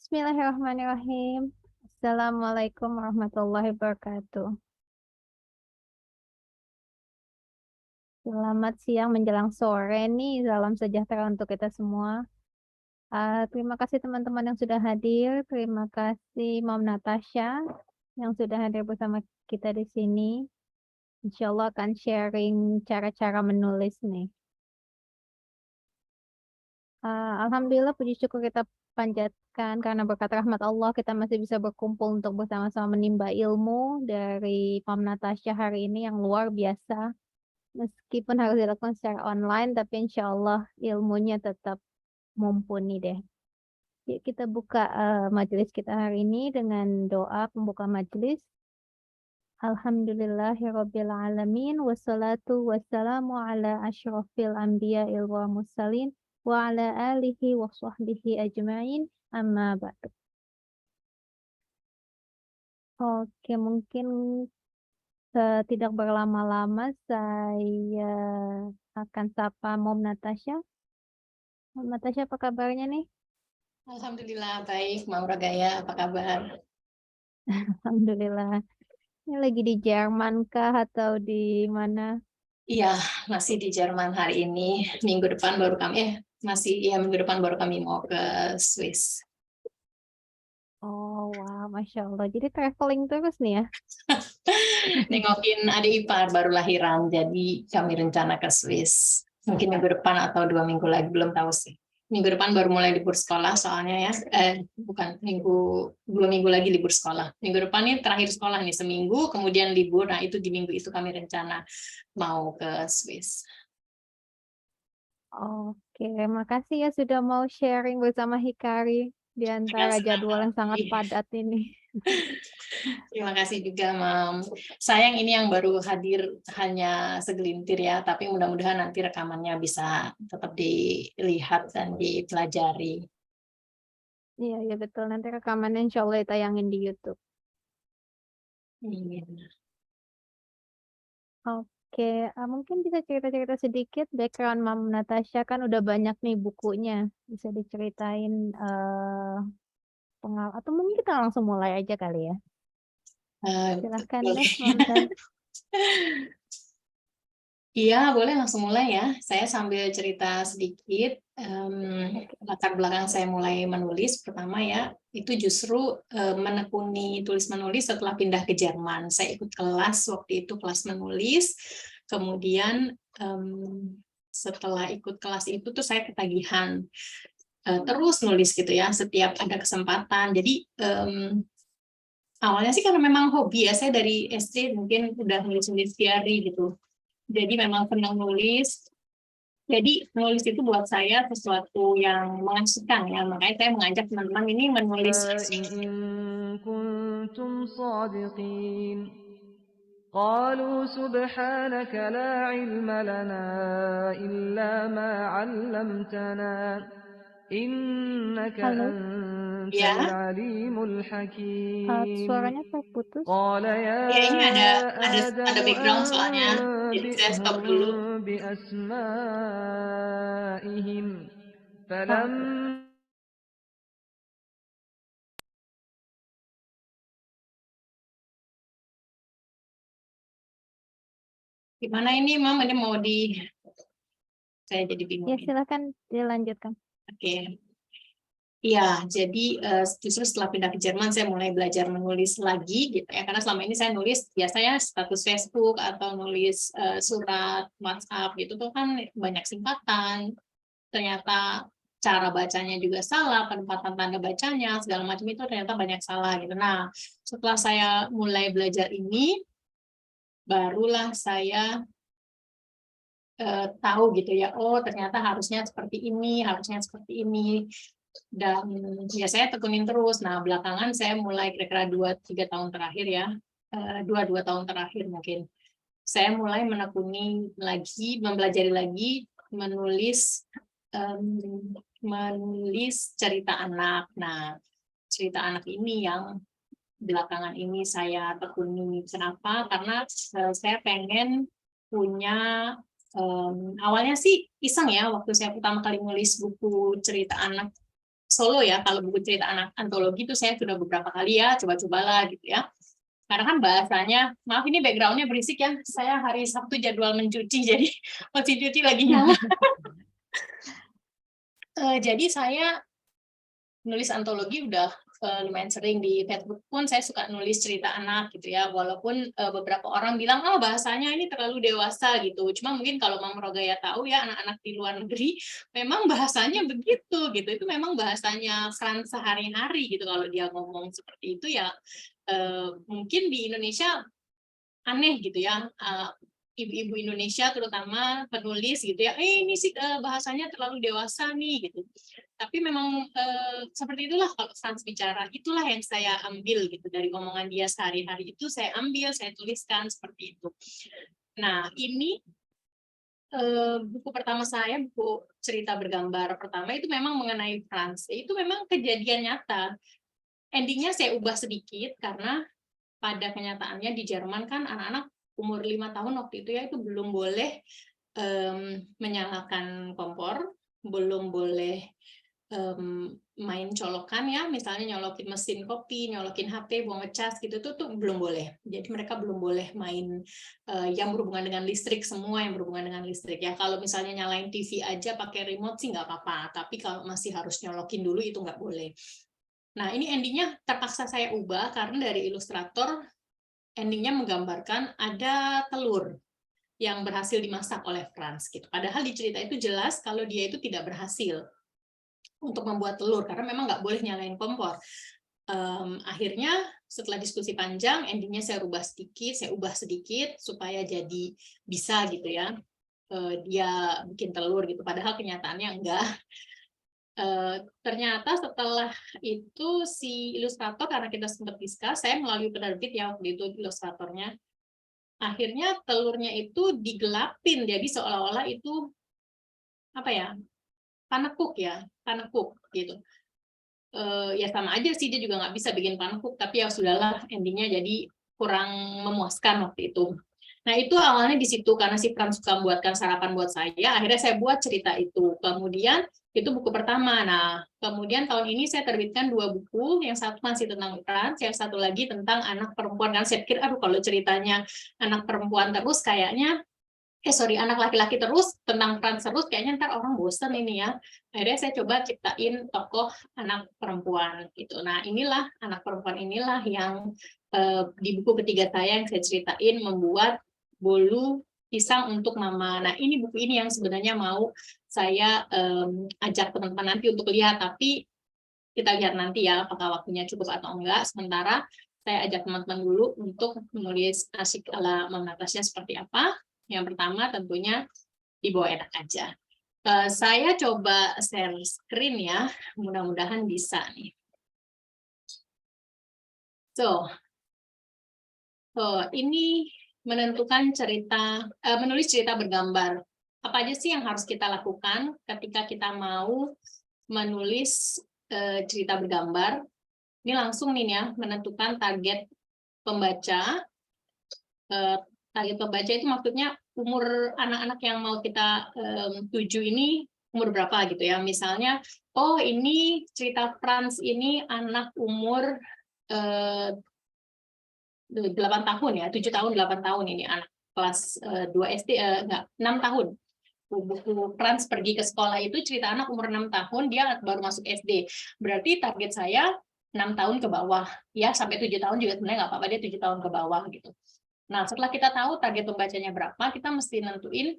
Bismillahirrahmanirrahim. Assalamualaikum warahmatullahi wabarakatuh. Selamat siang menjelang sore nih. Salam sejahtera untuk kita semua. Terima kasih teman-teman yang sudah hadir. Terima kasih Mom Natasha yang sudah hadir bersama kita di sini. Insya Allah akan sharing cara-cara menulis nih. Alhamdulillah puji syukur kita panjatkan karena berkat rahmat Allah kita masih bisa berkumpul untuk bersama-sama menimba ilmu dari Mom Natasha hari ini yang luar biasa. Meskipun harus dilakukan secara online, tapi insya Allah ilmunya tetap mumpuni deh. Yuk kita buka majelis kita hari ini dengan doa pembuka majelis. Alhamdulillahirabbil alamin wassalatu wassalamu ala asyrafil anbiya'il wa mursalin wa ala alihi wa sahbihi ajma'in amma ba'du. Oke, mungkin tidak berlama-lama saya akan sapa Mom Natasha. Mom Natasha, apa kabarnya nih? Alhamdulillah baik, Maura Gaya, apa kabar? Alhamdulillah. Ini lagi di Jerman kah atau di mana? Iya, masih di Jerman hari ini. Minggu depan baru kami, minggu depan baru kami mau ke Swiss. Oh, wow, Masya Allah. Jadi traveling terus nih ya? Nengokin adik ipar baru lahiran, jadi kami rencana ke Swiss. Mungkin minggu depan atau 2 minggu lagi, belum tahu sih. Minggu depan baru mulai libur sekolah soalnya ya. Bukan, 2 minggu lagi libur sekolah. Minggu depan ini terakhir sekolah nih, seminggu, kemudian libur. Nah itu di minggu itu kami rencana mau ke Swiss. Oke, makasih ya sudah mau sharing bersama Hikari di antara jadwal yang sangat padat ini. Terima kasih juga, Mam. Sayang ini yang baru hadir hanya segelintir ya, tapi mudah-mudahan nanti rekamannya bisa tetap dilihat dan dipelajari. Iya, ya betul. Nanti rekamannya insya Allah ditayangin di YouTube. Iya. Oke, mungkin bisa cerita-cerita sedikit background Mam Natasha kan udah banyak nih bukunya. Bisa diceritain atau mungkin kita langsung mulai aja kali ya. Silahkan deh, Mam Tan. Iya, boleh langsung mulai ya. Saya sambil cerita sedikit. Latar belakang saya mulai menulis pertama ya, itu justru menekuni tulis menulis setelah pindah ke Jerman. Saya ikut kelas waktu itu, kelas menulis. Kemudian setelah ikut kelas itu tuh saya ketagihan terus nulis gitu ya, setiap ada kesempatan. Jadi awalnya sih karena memang hobi ya, saya dari SD mungkin udah nulis-nulis diary gitu. Jadi memang senang nulis. Jadi menulis itu buat saya sesuatu yang mengasihkan ya. Makanya saya mengajak teman-teman ini menulis. إن كنتم صادقين قالوا سبحانك لا علم لنا إلا ما علمتنا إنك Halo, أنت Ya, العليم الحكيم suaranya terputus. قال يا ya ini ada آدم background soalnya. Jadi saya stop أنبئهم dulu. بأسمائهم Oh, فلما Gimana ini, Mam? Ini mau saya jadi bingung ya ini. silakan dilanjutkan. Oke. Iya, jadi justru setelah pindah ke Jerman saya mulai belajar menulis lagi gitu ya, karena selama ini saya nulis biasanya status Facebook atau nulis surat WhatsApp gitu tuh kan banyak singkatan, ternyata cara bacanya juga salah, penempatan tanda bacanya segala macam itu ternyata banyak salah gitu. Nah, setelah saya mulai belajar ini, barulah saya tahu gitu ya, oh ternyata harusnya seperti ini, harusnya seperti ini. Dan ya saya tekunin terus. Nah belakangan saya mulai kira-kira 2-3 tahun terakhir ya, 2 tahun terakhir mungkin, saya mulai menekuni lagi, mempelajari lagi menulis menulis cerita anak. Nah cerita anak ini yang belakangan ini saya tekuni. Kenapa? Karena saya pengen punya, awalnya sih iseng ya, waktu saya pertama kali nulis buku cerita anak solo ya. Kalau buku cerita anak antologi itu saya sudah beberapa kali ya coba-cobalah gitu ya. Karena kan bahasanya, maaf ini background-nya berisik ya. Saya hari Sabtu jadwal mencuci, jadi mesin cuci lagi nyala. Jadi saya nulis antologi udah lumayan sering. Di Facebook pun saya suka nulis cerita anak gitu ya, walaupun beberapa orang bilang oh bahasanya ini terlalu dewasa gitu. Cuma mungkin kalau Mama Rogaya tahu ya, anak-anak di luar negeri memang bahasanya begitu gitu. Itu memang bahasanya Frans sehari-hari gitu. Kalau dia ngomong seperti itu ya mungkin di Indonesia aneh gitu ya, ibu-ibu Indonesia terutama penulis gitu ya, ini sih bahasanya terlalu dewasa nih gitu. Tapi memang seperti itulah kalau Frans bicara, itulah yang saya ambil gitu dari omongan dia sehari-hari, itu saya ambil, saya tuliskan seperti itu. Nah ini buku pertama saya, buku cerita bergambar pertama itu memang mengenai Frans. Itu memang kejadian nyata. Endingnya saya ubah sedikit karena pada kenyataannya di Jerman kan anak-anak umur 5 tahun waktu itu ya, itu belum boleh menyalakan kompor, belum boleh main colokan ya, misalnya nyolokin mesin kopi, nyolokin HP, buang ngecas gitu tuh belum boleh. Jadi mereka belum boleh main yang berhubungan dengan listrik, semua yang berhubungan dengan listrik ya. Kalau misalnya nyalain TV aja pakai remote sih nggak apa-apa, tapi kalau masih harus nyolokin dulu itu nggak boleh. Nah ini endingnya terpaksa saya ubah karena dari ilustrator endingnya menggambarkan ada telur yang berhasil dimasak oleh Frans gitu. Padahal di cerita itu jelas kalau dia itu tidak berhasil untuk membuat telur karena memang nggak boleh nyalain kompor. Akhirnya setelah diskusi panjang, endingnya saya ubah sedikit supaya jadi bisa gitu ya. Dia bikin telur gitu. Padahal kenyataannya enggak. Ternyata setelah itu si ilustrator, karena kita sempat diskus, saya melalui penerbit ya waktu itu ilustratornya, akhirnya telurnya itu digelapin, jadi seolah-olah itu apa ya, panekuk gitu. Ya sama aja sih, dia juga nggak bisa bikin panekuk, tapi ya sudahlah, endingnya jadi kurang memuaskan waktu itu. Nah itu awalnya di situ karena si Frans suka membuatkan sarapan buat saya, akhirnya saya buat cerita itu. Kemudian itu buku pertama. Nah kemudian tahun ini saya terbitkan 2 buku, yang satu masih tentang Frans, yang satu lagi tentang anak perempuan. Kan saya pikir aduh kalau ceritanya anak perempuan terus kayaknya anak laki-laki terus tentang Frans terus kayaknya ntar orang bosen ini ya. Akhirnya saya coba ciptain tokoh anak perempuan gitu. Nah inilah anak perempuan inilah yang di buku ketiga saya yang saya ceritain membuat bolu pisang untuk mama. Nah ini buku ini yang sebenarnya mau saya ajak teman-teman nanti untuk lihat, tapi kita lihat nanti ya apakah waktunya cukup atau enggak. Sementara saya ajak teman-teman dulu untuk menulis asik ala Mama Natasha seperti apa. Yang pertama tentunya dibawa enak aja. Saya coba share screen ya, mudah-mudahan bisa nih. So ini menentukan cerita, menulis cerita bergambar. Apa aja sih yang harus kita lakukan ketika kita mau menulis cerita bergambar? Ini langsung nih ya, menentukan target pembaca. Target pembaca itu maksudnya umur anak-anak yang mau kita tuju ini umur berapa gitu ya. Misalnya, oh ini cerita Frans ini anak umur 8 tahun ya, 7 tahun, 8 tahun ini anak kelas 2 SD, enggak, 6 tahun. Buku Frans pergi ke sekolah itu cerita anak umur 6 tahun, dia baru masuk SD. Berarti target saya 6 tahun ke bawah. Ya, sampai 7 tahun juga sebenarnya nggak apa-apa, dia 7 tahun ke bawah gitu. Nah, setelah kita tahu target pembacanya berapa, kita mesti nentuin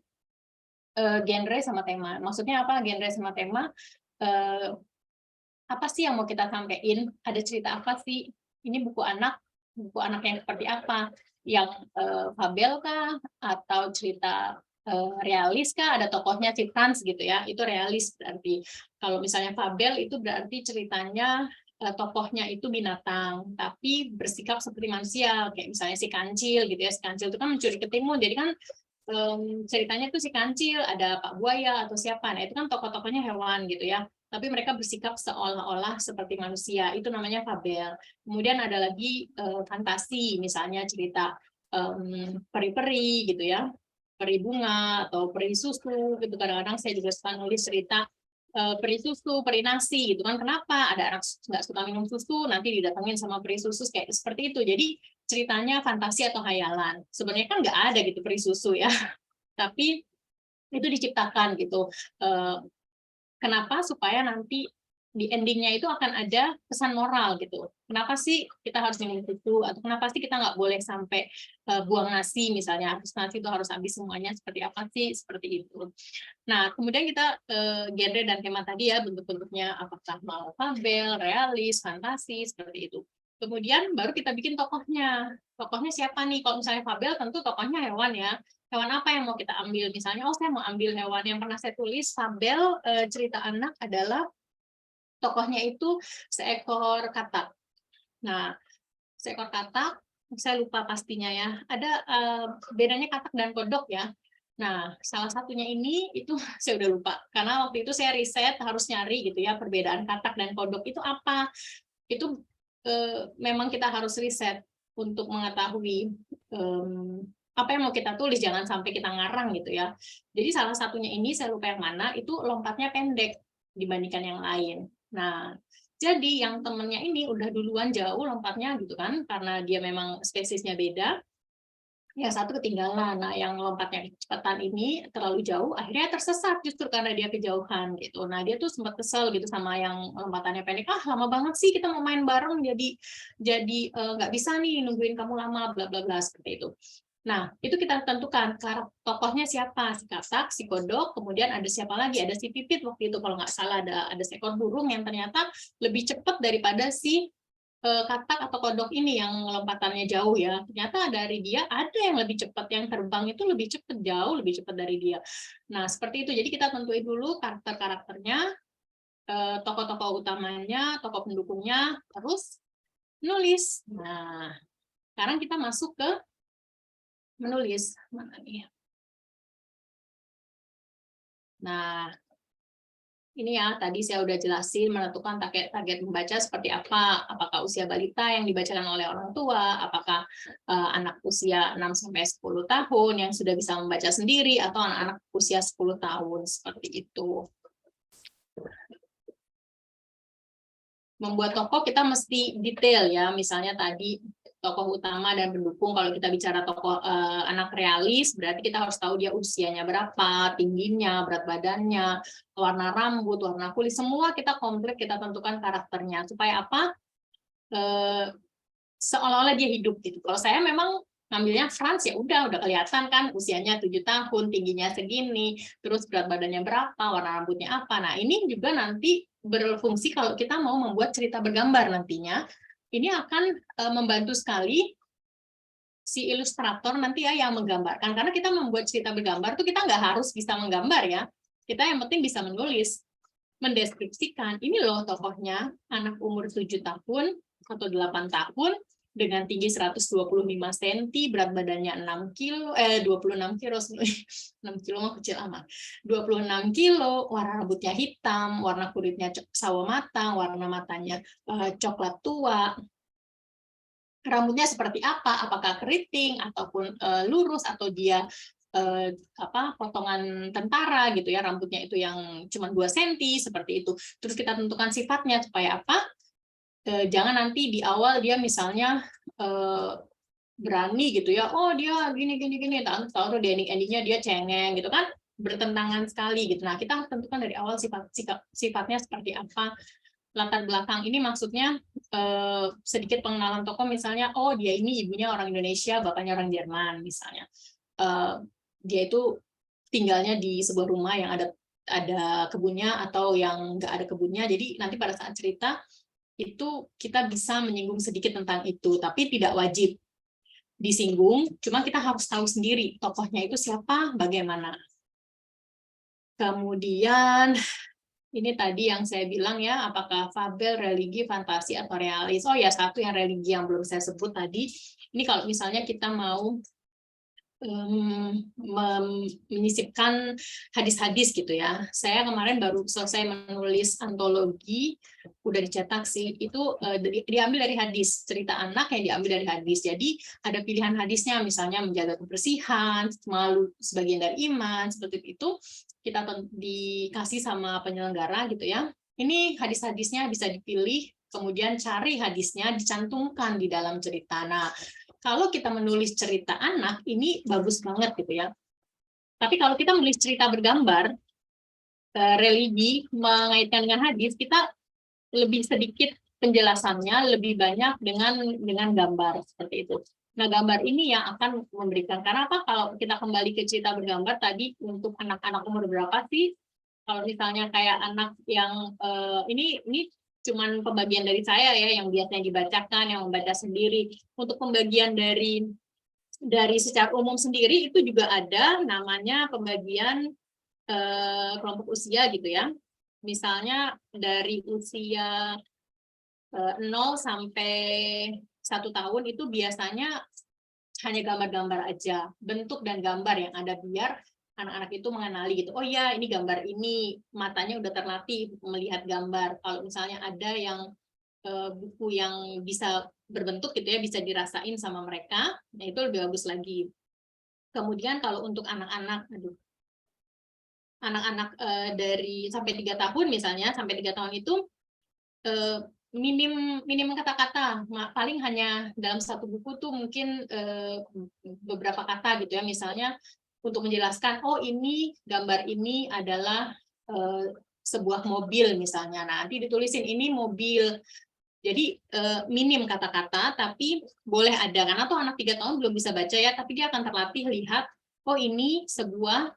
genre sama tema. Maksudnya apa genre sama tema? Apa sih yang mau kita sampaikan? Ada cerita apa sih? Ini buku anak yang seperti apa? Yang fabel kah? Atau cerita realis kah? Ada tokohnya si Frans gitu ya. Itu realis berarti. Kalau misalnya fabel itu berarti ceritanya tokohnya itu binatang, tapi bersikap seperti manusia, kayak misalnya si kancil gitu ya. Si kancil itu kan mencuri ketimun, jadi kan ceritanya tuh si kancil, ada Pak Buaya atau siapa. Nah itu kan tokoh-tokohnya hewan gitu ya, tapi mereka bersikap seolah-olah seperti manusia. Itu namanya fabel. Kemudian ada lagi fantasi, misalnya cerita peri-peri gitu ya, peri bunga atau peri susu gitu. Kadang-kadang saya juga suka nulis cerita peri susu, peri nasi gitu kan. Kenapa ada anak nggak suka minum susu, nanti didatengin sama peri susu kayak seperti itu. Jadi ceritanya fantasi atau hayalan. Sebenarnya kan nggak ada gitu peri susu ya, tapi itu diciptakan gitu. Kenapa? Supaya nanti di endingnya itu akan ada pesan moral gitu. Kenapa sih kita harus minum susu? Atau kenapa sih kita nggak boleh sampai buang nasi misalnya? Habis nasi itu harus habis semuanya. Seperti apa sih? Seperti itu. Nah, kemudian kita genre dan tema tadi ya, bentuk-bentuknya apakah mau fabel, realis, fantasi, seperti itu. Kemudian baru kita bikin tokohnya. Tokohnya siapa nih? Kalau misalnya fabel tentu tokohnya hewan ya. Hewan apa yang mau kita ambil? Misalnya, saya mau ambil hewan yang pernah saya tulis, fabel cerita anak adalah tokohnya itu seekor katak. Nah, seekor katak, saya lupa pastinya ya. Ada bedanya katak dan kodok ya. Nah, salah satunya ini itu saya udah lupa. Karena waktu itu saya riset harus nyari gitu ya perbedaan katak dan kodok itu apa. Itu memang kita harus riset untuk mengetahui apa yang mau kita tulis, jangan sampai kita ngarang gitu ya. Jadi salah satunya ini saya lupa yang mana, itu lompatnya pendek dibandingkan yang lain. Nah, jadi yang temennya ini udah duluan jauh lompatnya gitu kan, karena dia memang spesiesnya beda. Yang satu ketinggalan. Nah, yang lompatnya kecepatan ini terlalu jauh, akhirnya tersesat justru karena dia kejauhan gitu. Nah, dia tuh sempat kesel gitu sama yang lompatannya pendek. Lama banget sih kita mau main bareng, jadi nggak bisa nih nungguin kamu lama, bla bla bla seperti itu. Nah, itu kita tentukan tokohnya siapa, si katak, si kodok, kemudian ada siapa lagi, ada si pipit waktu itu kalau nggak salah, ada seekor burung yang ternyata lebih cepat daripada si katak atau kodok ini yang lompatannya jauh ya. Ternyata dari dia ada yang lebih cepat, yang terbang itu lebih cepat, jauh lebih cepat dari dia. Nah, seperti itu. Jadi kita tentuin dulu karakter-karakternya, tokoh-tokoh utamanya, tokoh pendukungnya, terus nulis. Nah, sekarang kita masuk ke menulis. Mana nih? Nah, ini ya, tadi saya udah jelasin menentukan target membaca seperti apa, apakah usia balita yang dibacakan oleh orang tua, apakah anak usia 6-10 tahun yang sudah bisa membaca sendiri, atau anak-anak usia 10 tahun, seperti itu. Membuat tokoh kita mesti detail ya, misalnya tadi tokoh utama dan pendukung. Kalau kita bicara tokoh anak realis, berarti kita harus tahu dia usianya berapa, tingginya, berat badannya, warna rambut, warna kulit, semua kita komplit, kita tentukan karakternya. Supaya apa? Seolah-olah dia hidup gitu. Kalau saya memang ngambilnya Frans, ya udah kelihatan kan usianya 7 tahun, tingginya segini, terus berat badannya berapa, warna rambutnya apa. Nah, ini juga nanti berfungsi kalau kita mau membuat cerita bergambar nantinya. Ini akan membantu sekali si ilustrator nanti ya yang menggambarkan, karena kita membuat cerita bergambar tuh kita nggak harus bisa menggambar ya, kita yang penting bisa menulis, mendeskripsikan, ini loh tokohnya, anak umur 7 tahun atau 8 tahun dengan tinggi 125 cm, berat badannya 6 kilo, 26 kilo, 6 kilo mah kecil amat, 26 kilo, warna rambutnya hitam, warna kulitnya sawo matang, warna matanya coklat tua, rambutnya seperti apa, apakah keriting ataupun lurus, atau dia potongan tentara gitu ya, rambutnya itu yang cuma 2 cm seperti itu. Terus kita tentukan sifatnya supaya apa? Jangan nanti di awal dia misalnya berani gitu ya, dia gini, tahu di endingnya dia cengeng gitu kan, bertentangan sekali gitu. Nah, kita harus tentukan dari awal sifatnya seperti apa, latar belakang ini maksudnya sedikit pengenalan tokoh, misalnya dia ini ibunya orang Indonesia, bapaknya orang Jerman misalnya, dia itu tinggalnya di sebuah rumah yang ada kebunnya atau yang nggak ada kebunnya, jadi nanti pada saat cerita itu kita bisa menyinggung sedikit tentang itu, tapi tidak wajib disinggung, cuma kita harus tahu sendiri tokohnya itu siapa, bagaimana. Kemudian ini tadi yang saya bilang ya, apakah fabel, religi, fantasi, atau realis. Ya, satu yang religi yang belum saya sebut tadi. Ini kalau misalnya kita mau menyisipkan hadis-hadis gitu ya. Saya kemarin baru selesai menulis antologi, udah dicetak sih, itu diambil dari hadis, cerita anak yang diambil dari hadis. Jadi ada pilihan hadisnya, misalnya menjaga kebersihan, malu sebagian dari iman, seperti itu kita dikasih sama penyelenggara gitu ya. Ini hadis-hadisnya bisa dipilih, kemudian cari hadisnya, dicantumkan di dalam cerita. Nah, kalau kita menulis cerita anak, ini bagus banget gitu ya. Tapi kalau kita menulis cerita bergambar, religi, mengaitkan dengan hadis, kita lebih sedikit penjelasannya, lebih banyak dengan gambar, seperti itu. Nah, gambar ini yang akan memberikan, karena apa? Kalau kita kembali ke cerita bergambar tadi, untuk anak-anak umur berapa sih? Kalau misalnya kayak anak yang, ini cuman pembagian dari saya ya, yang biasanya dibacakan, yang membaca sendiri. Untuk pembagian dari secara umum sendiri itu juga ada namanya pembagian kelompok usia gitu ya. Misalnya dari usia 0 sampai 1 tahun itu biasanya hanya gambar-gambar aja, bentuk dan gambar yang ada, biar anak-anak itu mengenali gitu. Oh ya, ini gambar ini, matanya udah terlatih melihat gambar. Kalau misalnya ada yang buku yang bisa berbentuk gitu ya, bisa dirasain sama mereka, nah itu lebih bagus lagi. Kemudian kalau untuk anak-anak, dari sampai 3 tahun misalnya, sampai 3 tahun itu minim kata-kata, paling hanya dalam satu buku tuh mungkin beberapa kata gitu ya, misalnya untuk menjelaskan, oh ini gambar ini adalah sebuah mobil misalnya, nah nanti ditulisin ini mobil. Jadi minim kata-kata, tapi boleh ada, karena tuh anak 3 tahun belum bisa baca ya, tapi dia akan terlatih lihat, oh ini sebuah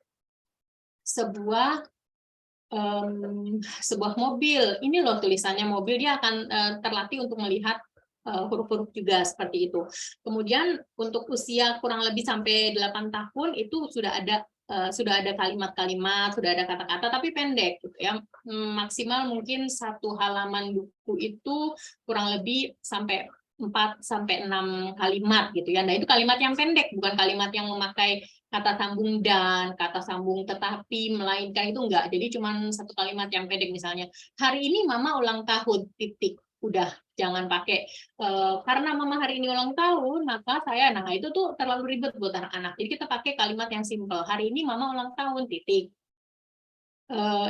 mobil, ini loh tulisannya mobil, dia akan terlatih untuk melihat huruf-huruf juga, seperti itu. Kemudian untuk usia kurang lebih sampai 8 tahun itu sudah ada kalimat-kalimat, sudah ada kata-kata, tapi pendek gitu ya. Maksimal mungkin 1 halaman buku itu kurang lebih sampai 4 sampai 6 kalimat gitu ya. Nah, itu kalimat yang pendek, bukan kalimat yang memakai kata sambung dan, kata sambung tetapi, melainkan, itu enggak. Jadi cuma 1 kalimat yang pendek, misalnya hari ini mama ulang tahun, titik. Udah, jangan pakai karena mama hari ini ulang tahun, maka saya, nah itu tuh terlalu ribet buat anak-anak. Jadi kita pakai kalimat yang simpel. Hari ini mama ulang tahun, titik.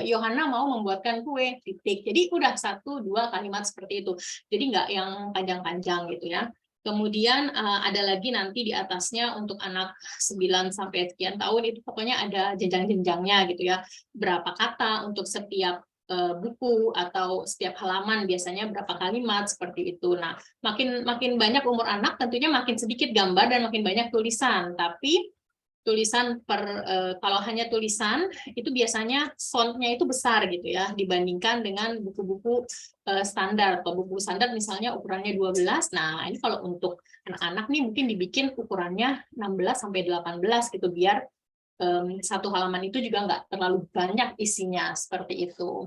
Yohana mau membuatkan kue, titik. Jadi udah 1, 2 kalimat seperti itu. Jadi nggak yang panjang-panjang gitu ya. Kemudian ada lagi nanti di atasnya untuk anak 9 sampai sekian tahun, itu pokoknya ada jenjang-jenjangnya gitu ya. Berapa kata untuk setiap buku atau setiap halaman, biasanya berapa kalimat, seperti itu. Nah, makin banyak umur anak, tentunya makin sedikit gambar dan makin banyak tulisan. Tapi tulisan kalau hanya tulisan itu biasanya fontnya itu besar gitu ya, dibandingkan dengan buku-buku standar, atau buku standar misalnya ukurannya 12. Nah, ini kalau untuk anak-anak nih mungkin dibikin ukurannya 16 sampai 18 gitu, biar 1 halaman itu juga nggak terlalu banyak isinya, seperti itu.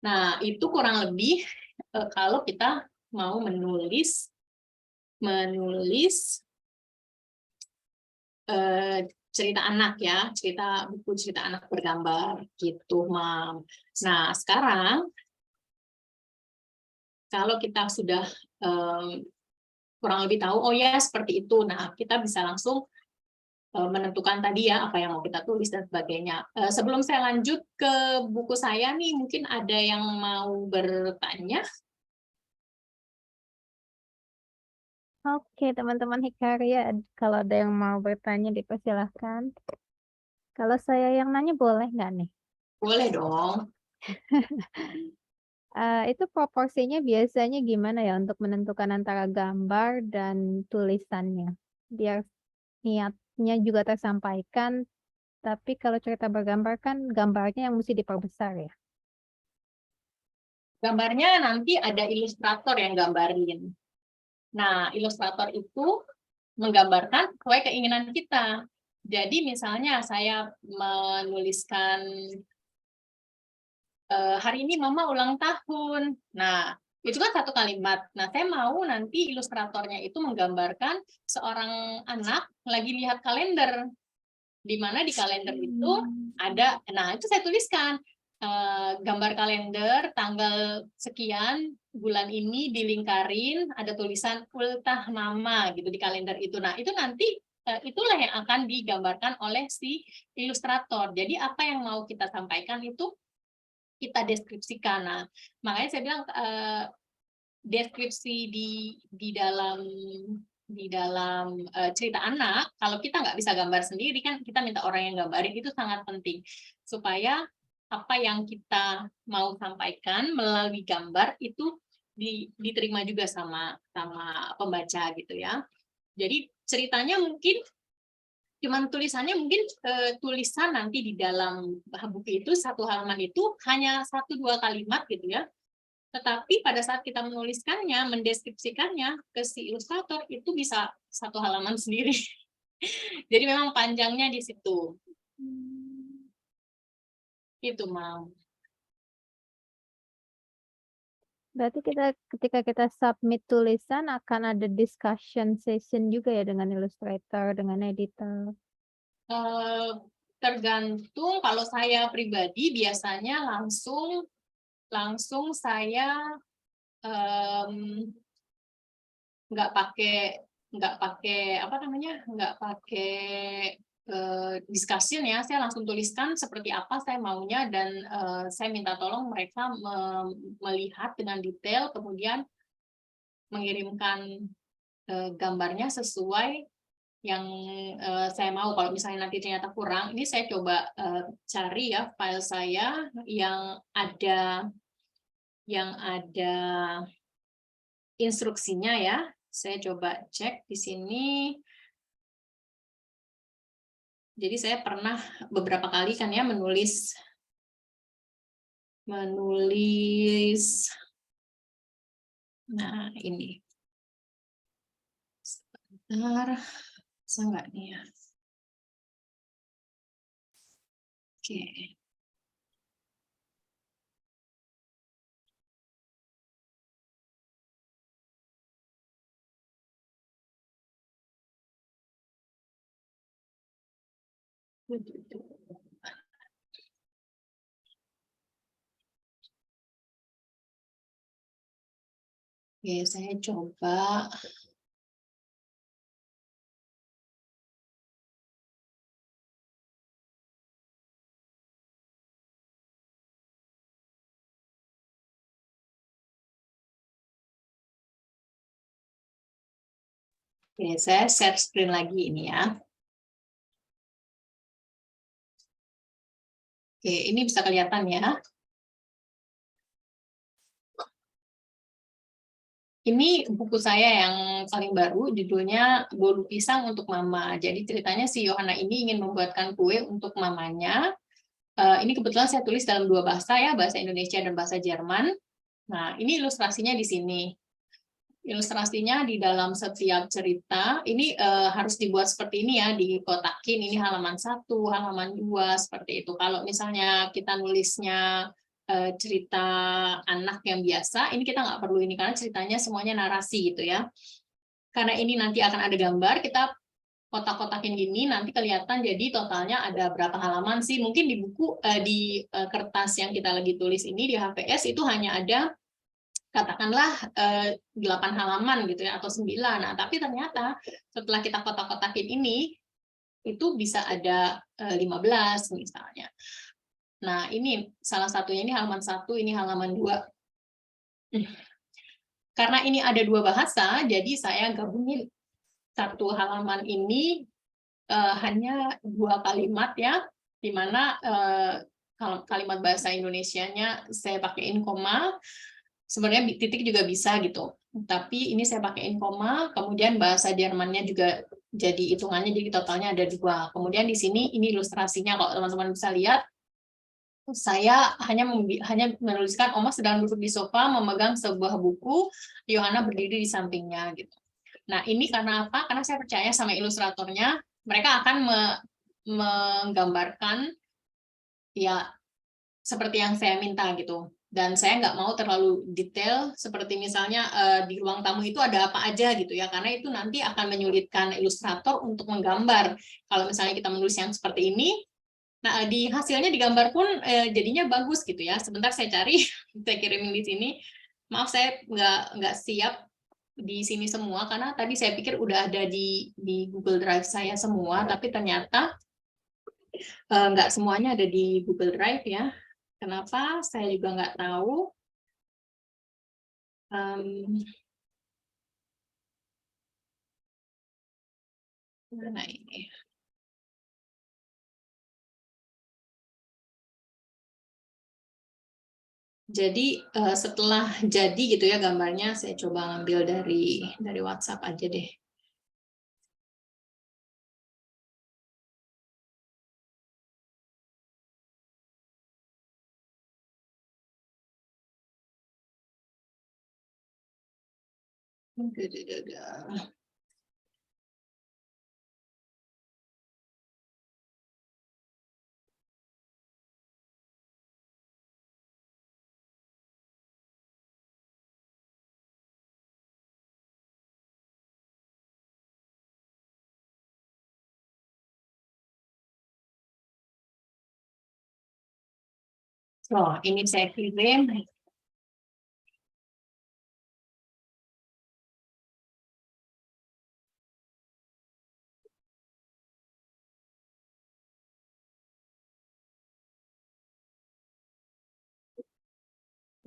Nah, itu kurang lebih kalau kita mau menulis cerita anak ya, buku cerita anak bergambar gitu, Mam. Nah, sekarang kalau kita sudah kurang lebih tahu, oh ya seperti itu, nah kita bisa langsung menentukan tadi ya apa yang mau kita tulis dan sebagainya. Sebelum saya lanjut ke buku saya nih, mungkin ada yang mau bertanya? Oke, teman-teman Hikaria, kalau ada yang mau bertanya dipersilahkan. Kalau saya yang nanya boleh nggak nih? Boleh dong. Itu proporsinya biasanya gimana ya untuk menentukan antara gambar dan tulisannya? Biar niatnya juga tersampaikan, tapi kalau cerita bergambar kan gambarnya yang mesti diperbesar ya. Gambarnya nanti ada ilustrator yang gambarin. Nah, ilustrator itu menggambarkan sesuai keinginan kita. Jadi misalnya saya menuliskan hari ini mama ulang tahun. Nah, Itu kan satu kalimat. Nah, saya mau nanti ilustratornya itu menggambarkan seorang anak lagi lihat kalender, di mana di kalender itu ada, nah itu saya tuliskan gambar kalender tanggal sekian bulan ini dilingkarin ada tulisan ultah mama gitu di kalender itu. Nah, itu nanti itulah yang akan digambarkan oleh si ilustrator. Jadi apa yang mau kita sampaikan itu kita deskripsikan. Nah, makanya saya bilang deskripsi di dalam cerita anak, kalau kita nggak bisa gambar sendiri kan kita minta orang yang gambarin, itu sangat penting supaya apa yang kita mau sampaikan melalui gambar itu diterima juga sama pembaca gitu ya. Jadi ceritanya mungkin cuman tulisannya mungkin tulisan nanti di dalam buku itu satu halaman itu hanya 1-2 kalimat gitu ya. Tetapi pada saat kita menuliskannya, mendeskripsikannya ke si ilustrator itu bisa 1 halaman sendiri. Jadi memang panjangnya di situ. Itu mau. Berarti ketika kita submit tulisan akan ada discussion session juga ya dengan illustrator, dengan editor. Tergantung, kalau saya pribadi biasanya langsung saya nggak pakai apa namanya, nggak pakai discussion ya, saya langsung tuliskan seperti apa saya maunya dan saya minta tolong mereka melihat dengan detail, kemudian mengirimkan gambarnya sesuai yang saya mau. Kalau misalnya nanti ternyata kurang, ini saya coba cari ya file saya yang ada instruksinya ya. Saya coba cek di sini. Jadi saya pernah beberapa kali kan ya menulis nah ini. Sebentar, bisa nggak nih ya? Oke. Oke, saya coba. Oke, saya share screen lagi ini ya. Oke, ini bisa kelihatan ya. Ini buku saya yang paling baru, judulnya Bolu Pisang untuk Mama. Jadi ceritanya si Yohana ini ingin membuatkan kue untuk mamanya. Ini kebetulan saya tulis dalam 2 bahasa ya, bahasa Indonesia dan bahasa Jerman. Nah, ini ilustrasinya di sini. Ilustrasinya di dalam setiap cerita, ini harus dibuat seperti ini ya, dikotakin, ini halaman 1, halaman 2, seperti itu. Kalau misalnya kita nulisnya cerita anak yang biasa, ini kita nggak perlu ini, karena ceritanya semuanya narasi gitu ya. Karena ini nanti akan ada gambar, kita kotak-kotakin gini, nanti kelihatan jadi totalnya ada berapa halaman sih. Mungkin di buku, di kertas yang kita lagi tulis ini, di HVS itu hanya ada katakanlah 8 halaman gitu ya, atau 9. Nah, tapi ternyata setelah kita kotak-kotakin ini, itu bisa ada 15 misalnya. Nah, ini salah satunya, ini halaman 1, ini halaman 2. Karena ini ada 2 bahasa, jadi saya gabungin 1 halaman ini hanya 2 kalimat ya, di mana kalimat bahasa Indonesianya saya pakaiin koma, sebenarnya titik juga bisa gitu. Tapi ini saya pakaiin koma, kemudian bahasa Jermannya juga jadi hitungannya, jadi totalnya ada 2. Kemudian di sini ini ilustrasinya, kalau teman-teman bisa lihat, saya hanya menuliskan Oma sedang duduk di sofa memegang sebuah buku, Yohana berdiri di sampingnya gitu. Nah, ini karena apa? Karena saya percaya sama ilustratornya, mereka akan menggambarkan ya seperti yang saya minta gitu. Dan saya nggak mau terlalu detail, seperti misalnya di ruang tamu itu ada apa aja gitu ya, karena itu nanti akan menyulitkan ilustrator untuk menggambar. Kalau misalnya kita menulis yang seperti ini, nah di hasilnya digambar pun jadinya bagus gitu ya. Sebentar saya cari, saya kirimin di sini. Maaf saya nggak siap di sini semua, karena tadi saya pikir udah ada di Google Drive saya semua, tapi ternyata nggak semuanya ada di Google Drive ya. Kenapa? Saya juga nggak tahu. Mana ini? Jadi setelah jadi gitu ya gambarnya, saya coba ambil dari WhatsApp aja deh. Oh, ini saya kirim.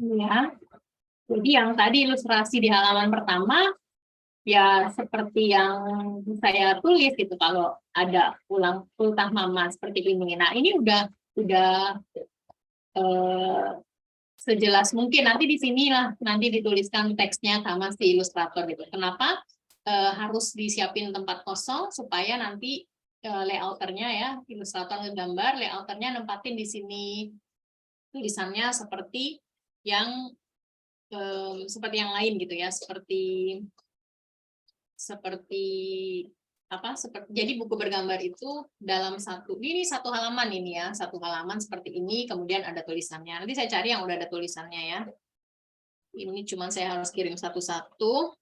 Ya, jadi yang tadi ilustrasi di halaman pertama, ya seperti yang saya tulis gitu, kalau ada ultah mama seperti ini. Nah, ini udah sejelas mungkin. Nanti di sinilah nanti dituliskan teksnya sama si ilustrator gitu. Kenapa harus disiapin tempat kosong supaya nanti layouternya ya, ilustrator ngegambar, layouternya nempatin di sini tulisannya seperti yang lain gitu ya, seperti apa, jadi buku bergambar itu dalam satu halaman ini ya, satu halaman seperti ini, kemudian ada tulisannya. Nanti saya cari yang udah ada tulisannya ya. Ini cuma saya harus kirim satu-satu.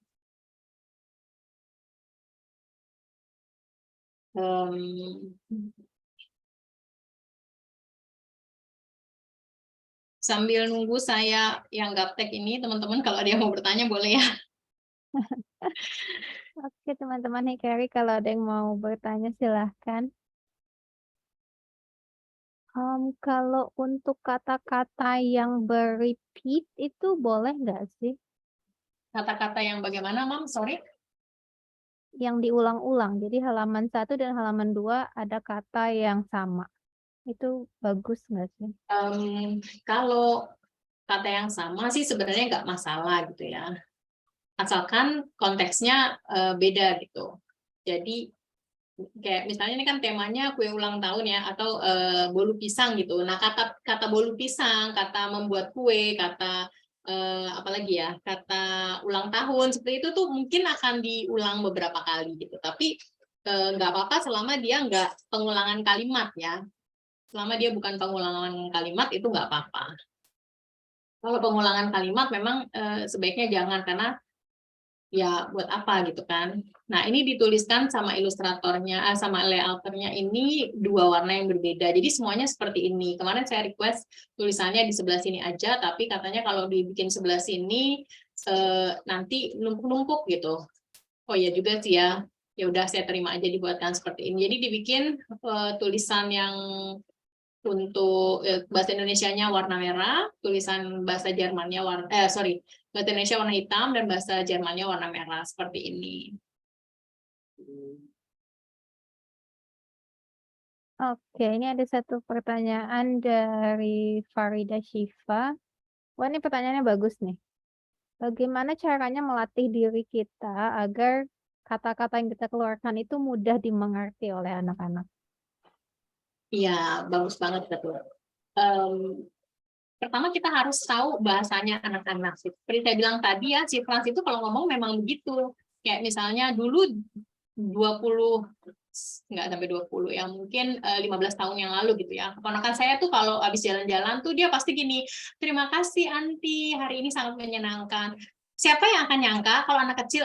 Sambil nunggu saya yang gaptek ini, teman-teman kalau ada yang mau bertanya boleh ya. Oke, teman-teman Hikari, kalau ada yang mau bertanya silahkan. Kalau untuk kata-kata yang ber-repeat itu boleh nggak sih? Kata-kata yang bagaimana, Mam? Sorry. Yang diulang-ulang. Jadi halaman 1 dan halaman 2 ada kata yang sama. Itu bagus nggak sih? Kalau kata yang sama sih sebenarnya nggak masalah gitu ya. Asalkan konteksnya beda gitu. Jadi kayak misalnya ini kan temanya kue ulang tahun ya, atau bolu pisang gitu. Nah, kata bolu pisang, kata membuat kue, kata apalagi ya, kata ulang tahun seperti itu tuh mungkin akan diulang beberapa kali gitu. Tapi nggak apa-apa selama dia nggak pengulangan kalimat ya. Selama dia bukan pengulangan kalimat itu nggak apa-apa. Kalau pengulangan kalimat memang sebaiknya jangan, karena ya buat apa gitu kan. Nah, ini dituliskan sama ilustratornya, sama layouternya ini dua warna yang berbeda. Jadi semuanya seperti ini. Kemarin saya request tulisannya di sebelah sini aja, tapi katanya kalau dibikin sebelah sini nanti numpuk-numpuk gitu. Oh ya juga sih ya. Ya udah saya terima aja dibuatkan seperti ini. Jadi dibikin tulisan yang untuk bahasa Indonesianya warna merah, tulisan bahasa Jermannya bahasa Indonesia warna hitam, dan bahasa Jermannya warna merah seperti ini. Oke, ini ada satu pertanyaan dari Farida Shiva. Wah, ini pertanyaannya bagus nih. Bagaimana caranya melatih diri kita agar kata-kata yang kita keluarkan itu mudah dimengerti oleh anak-anak? Iya, bagus banget betul. Pertama kita harus tahu bahasanya anak-anak. Seperti saya bilang tadi ya, si Frans itu kalau ngomong memang begitu. Kayak misalnya dulu 20 nggak sampai 20 ya, mungkin 15 tahun yang lalu gitu ya. Keponakan saya tuh kalau habis jalan-jalan tuh dia pasti gini, terima kasih Anti, hari ini sangat menyenangkan. Siapa yang akan nyangka kalau anak kecil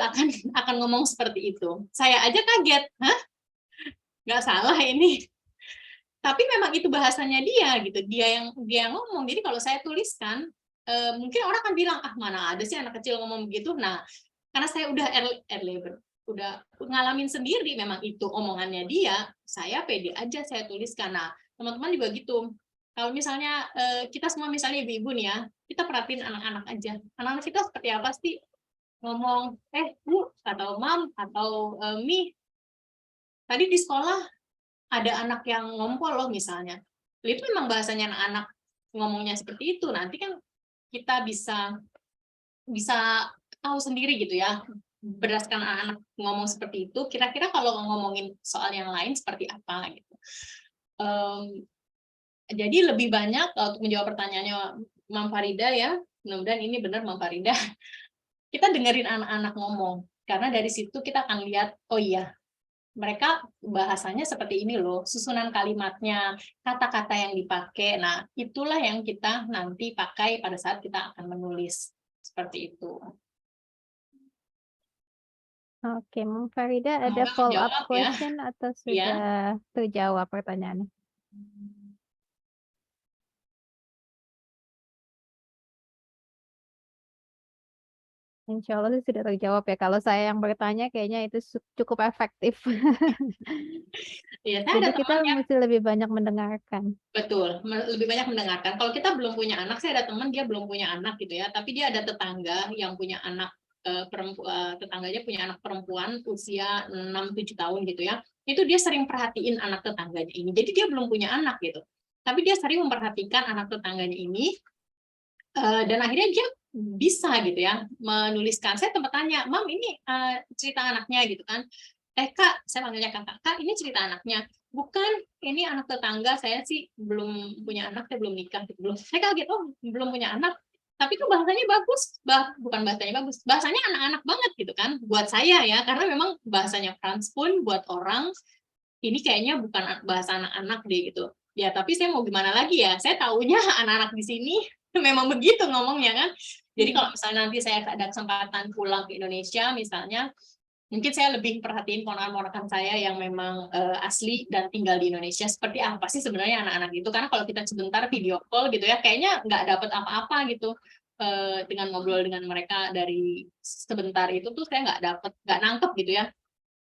akan ngomong seperti itu? Saya aja kaget, hah? Nggak salah ini. Tapi memang itu bahasanya dia gitu, dia yang ngomong. Jadi kalau saya tuliskan, mungkin orang akan bilang, ah mana ada sih anak kecil ngomong begitu. Nah, karena saya udah udah ngalamin sendiri memang itu omongannya dia, saya pede aja saya tuliskan. Nah, teman-teman juga gitu. Kalau misalnya kita semua misalnya ibu-ibu nih ya, kita perhatiin anak-anak aja. Anak-anak kita seperti apa sih? Ngomong, Bu, atau Mam, atau Mi, tadi di sekolah ada anak yang ngompol loh misalnya. Itu memang bahasanya anak-anak ngomongnya seperti itu. Nanti kan kita bisa tahu sendiri gitu ya, berdasarkan anak-anak ngomong seperti itu, kira-kira kalau ngomongin soal yang lain seperti apa gitu. Jadi lebih banyak untuk menjawab pertanyaannya Mam Farida ya, mudah-mudahan ini benar Mam Farida, kita dengerin anak-anak ngomong, karena dari situ kita akan lihat, oh iya, mereka bahasanya seperti ini loh, susunan kalimatnya, kata-kata yang dipakai. Nah, itulah yang kita nanti pakai pada saat kita akan menulis. Seperti itu. Oke, Mam Farida ada Semoga follow up menjawab ya. question atau sudah terjawab pertanyaannya? Insya Allah sih sudah terjawab ya. Kalau saya yang bertanya kayaknya itu cukup efektif. Iya, saya Jadi ada kita teman yang mesti lebih banyak mendengarkan. betul, lebih banyak mendengarkan. Kalau kita belum punya anak, saya ada teman dia belum punya anak gitu ya, tapi dia ada tetangga yang punya anak perempuan, tetangganya punya anak perempuan usia 6-7 tahun gitu ya. Itu dia sering perhatiin anak tetangganya ini. Jadi dia belum punya anak gitu. Tapi dia sering memperhatikan anak tetangganya ini, dan akhirnya dia bisa gitu ya menuliskan. Saya tempat tanya, Mam ini cerita anaknya gitu kan. Kak, saya panggilnya Kak, ini cerita anaknya. Bukan, ini anak tetangga, saya sih belum punya anak, saya belum nikah gitu. Belum. Saya kaget, oh belum punya anak. Tapi itu bahasanya bagus, bukan bahasanya bagus, bahasanya anak-anak banget gitu kan. Buat saya ya, karena memang bahasanya Frans pun buat orang ini kayaknya bukan bahasa anak-anak deh gitu. Ya, tapi saya mau gimana lagi ya? Saya taunya anak-anak di sini memang begitu ngomongnya kan. Jadi kalau misalnya nanti saya ada kesempatan pulang ke Indonesia misalnya, mungkin saya lebih perhatiin ponakan-ponakan saya yang memang asli dan tinggal di Indonesia seperti apa sih sebenarnya anak-anak itu. Karena kalau kita sebentar video call gitu ya, kayaknya nggak dapat apa-apa gitu. Dengan ngobrol dengan mereka dari sebentar itu tuh saya nggak nangkep gitu ya,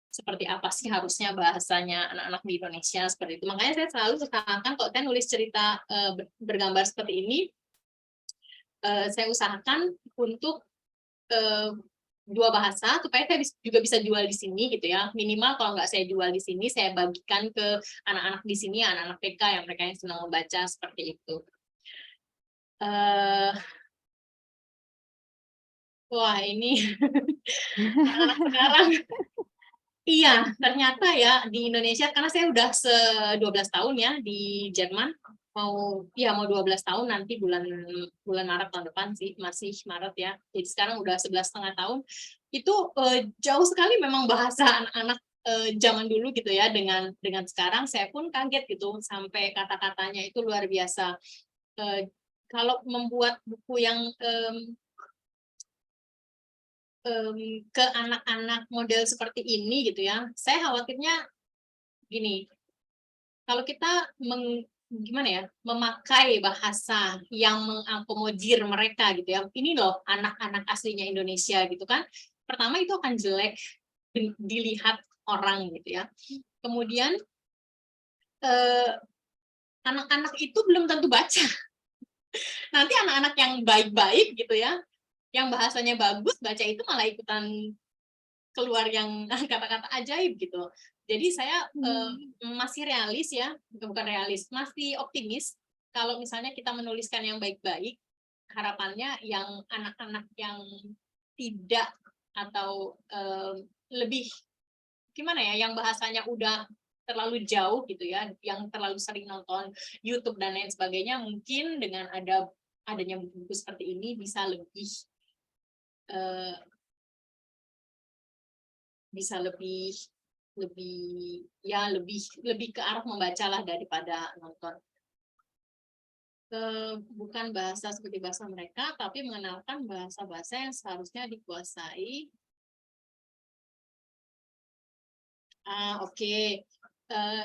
seperti apa sih harusnya bahasanya anak-anak di Indonesia seperti itu. Makanya saya selalu usahakan kalau saya nulis cerita bergambar seperti ini, saya usahakan untuk dua bahasa supaya saya juga bisa jual di sini gitu ya. Minimal kalau nggak saya jual di sini, saya bagikan ke anak-anak di sini, anak-anak TK yang mereka yang senang membaca seperti itu. Wah ini anak-anak sekarang. Iya, ternyata ya di Indonesia, karena saya udah 12 tahun ya di Jerman, mau 12 tahun nanti bulan Maret tahun depan sih, masih Maret ya. Jadi sekarang udah 11,5 tahun. Itu jauh sekali memang bahasa anak-anak zaman dulu gitu ya, dengan sekarang saya pun kaget gitu, sampai kata-katanya itu luar biasa. Kalau membuat buku yang ke anak-anak model seperti ini gitu ya, saya khawatirnya gini, kalau kita gimana ya, memakai bahasa yang mengakomodir mereka gitu ya, ini loh anak-anak aslinya Indonesia gitu kan, pertama itu akan jelek dilihat orang gitu ya. Kemudian anak-anak itu belum tentu baca. Nanti anak-anak yang baik-baik gitu ya, yang bahasanya bagus, baca itu malah ikutan keluar yang kata-kata ajaib gitu. Jadi saya masih realis ya, bukan realis, masih optimis kalau misalnya kita menuliskan yang baik-baik, harapannya yang anak-anak yang tidak atau lebih gimana ya, yang bahasanya udah terlalu jauh gitu ya, yang terlalu sering nonton YouTube dan lain sebagainya, mungkin dengan adanya buku seperti ini bisa lebih lebih ke arah membacalah daripada nonton. Bukan bahasa seperti bahasa mereka, tapi mengenalkan bahasa-bahasa yang seharusnya dikuasai. Oke.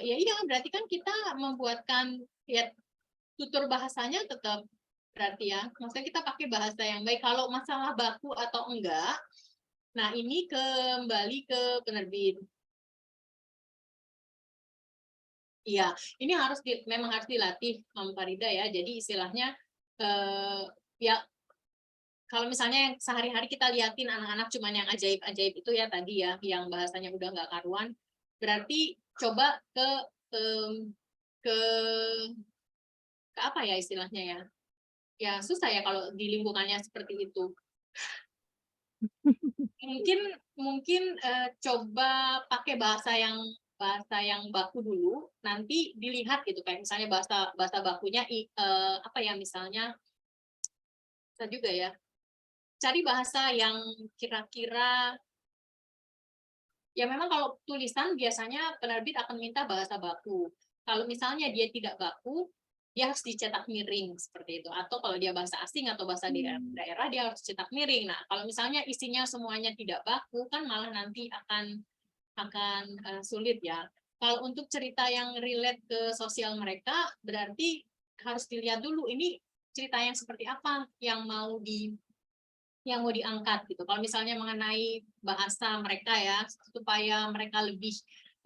Ya iya, berarti kan kita membuatkan ya tutur bahasanya tetap berarti ya. Maksudnya kita pakai bahasa yang baik. Kalau masalah baku atau enggak, nah ini kembali ke penerbit. Iya, ini memang harus dilatih, Mam Farida ya. Jadi istilahnya ya kalau misalnya yang sehari-hari kita liatin anak-anak cuman yang ajaib-ajaib itu ya tadi ya, yang bahasanya udah nggak karuan, berarti coba em, ke apa ya istilahnya ya? Ya susah ya kalau di lingkungannya seperti itu. Mungkin mungkin coba pakai bahasa yang baku dulu, nanti dilihat gitu kayak misalnya bahasa bakunya apa ya misalnya bisa juga ya. Cari bahasa yang kira-kira ya memang kalau tulisan biasanya penerbit akan minta bahasa baku. Kalau misalnya dia tidak baku, dia harus dicetak miring seperti itu. Atau kalau dia bahasa asing atau bahasa daerah, dia harus cetak miring. Nah, kalau misalnya isinya semuanya tidak baku, kan malah nanti akan sulit ya. Kalau untuk cerita yang relate ke sosial mereka, berarti harus dilihat dulu ini cerita yang seperti apa yang mau diangkat gitu. Kalau misalnya mengenai bahasa mereka ya, supaya mereka lebih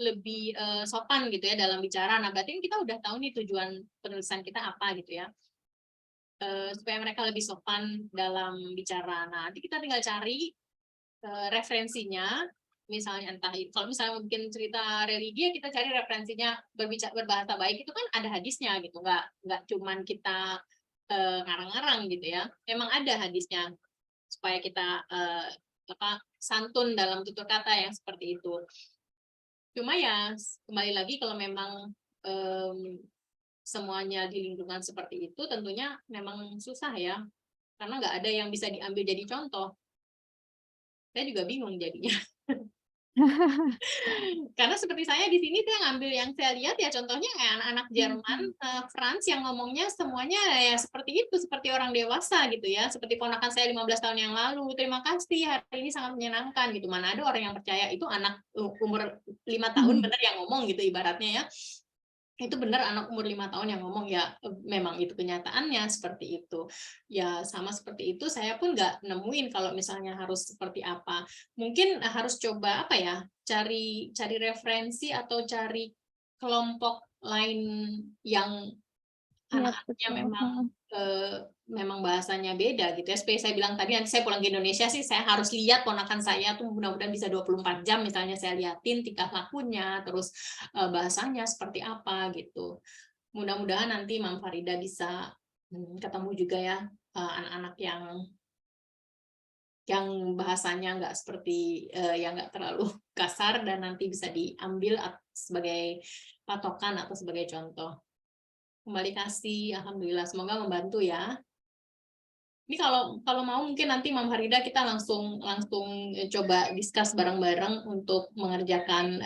lebih sopan gitu ya dalam bicara. Nah, berarti kita udah tahu nih tujuan penulisan kita apa gitu ya. Supaya mereka lebih sopan dalam bicara. Nah, nanti kita tinggal cari referensinya, misalnya entah itu kalau misalnya mungkin cerita religi ya kita cari referensinya berbahasa baik itu kan ada hadisnya gitu, nggak cuman kita ngarang-ngarang gitu ya, memang ada hadisnya supaya kita santun dalam tutur kata yang seperti itu. Cuma ya kembali lagi kalau memang semuanya di lingkungan seperti itu tentunya memang susah ya, karena nggak ada yang bisa diambil jadi contoh. Saya juga bingung jadinya. Karena seperti saya di sini saya ngambil yang saya lihat ya contohnya anak-anak Jerman, France yang ngomongnya semuanya ya seperti itu, seperti orang dewasa gitu ya, seperti ponakan saya 15 tahun yang lalu. Terima kasih, hari ini sangat menyenangkan gitu. Mana ada orang yang percaya itu anak umur 5 tahun benar yang ngomong gitu ibaratnya ya. Itu benar anak umur 5 tahun yang ngomong ya, memang itu kenyataannya seperti itu ya. Sama seperti itu saya pun nggak nemuin kalau misalnya harus seperti apa, mungkin harus coba apa ya, cari referensi atau cari kelompok lain yang anak-anaknya memang bahasanya beda gitu ya. Seperti saya bilang tadi, nanti saya pulang ke Indonesia sih saya harus lihat ponakan saya tuh mudah-mudahan bisa 24 jam misalnya saya liatin tingkah lakunya, terus bahasanya seperti apa gitu. Mudah-mudahan nanti Mam Farida bisa ketemu juga ya anak-anak yang bahasanya nggak seperti yang nggak terlalu kasar dan nanti bisa diambil sebagai patokan atau sebagai contoh. Kembali kasih, alhamdulillah, semoga membantu ya. Ini kalau mau mungkin nanti Mam Farida kita langsung coba discuss bareng-bareng untuk mengerjakan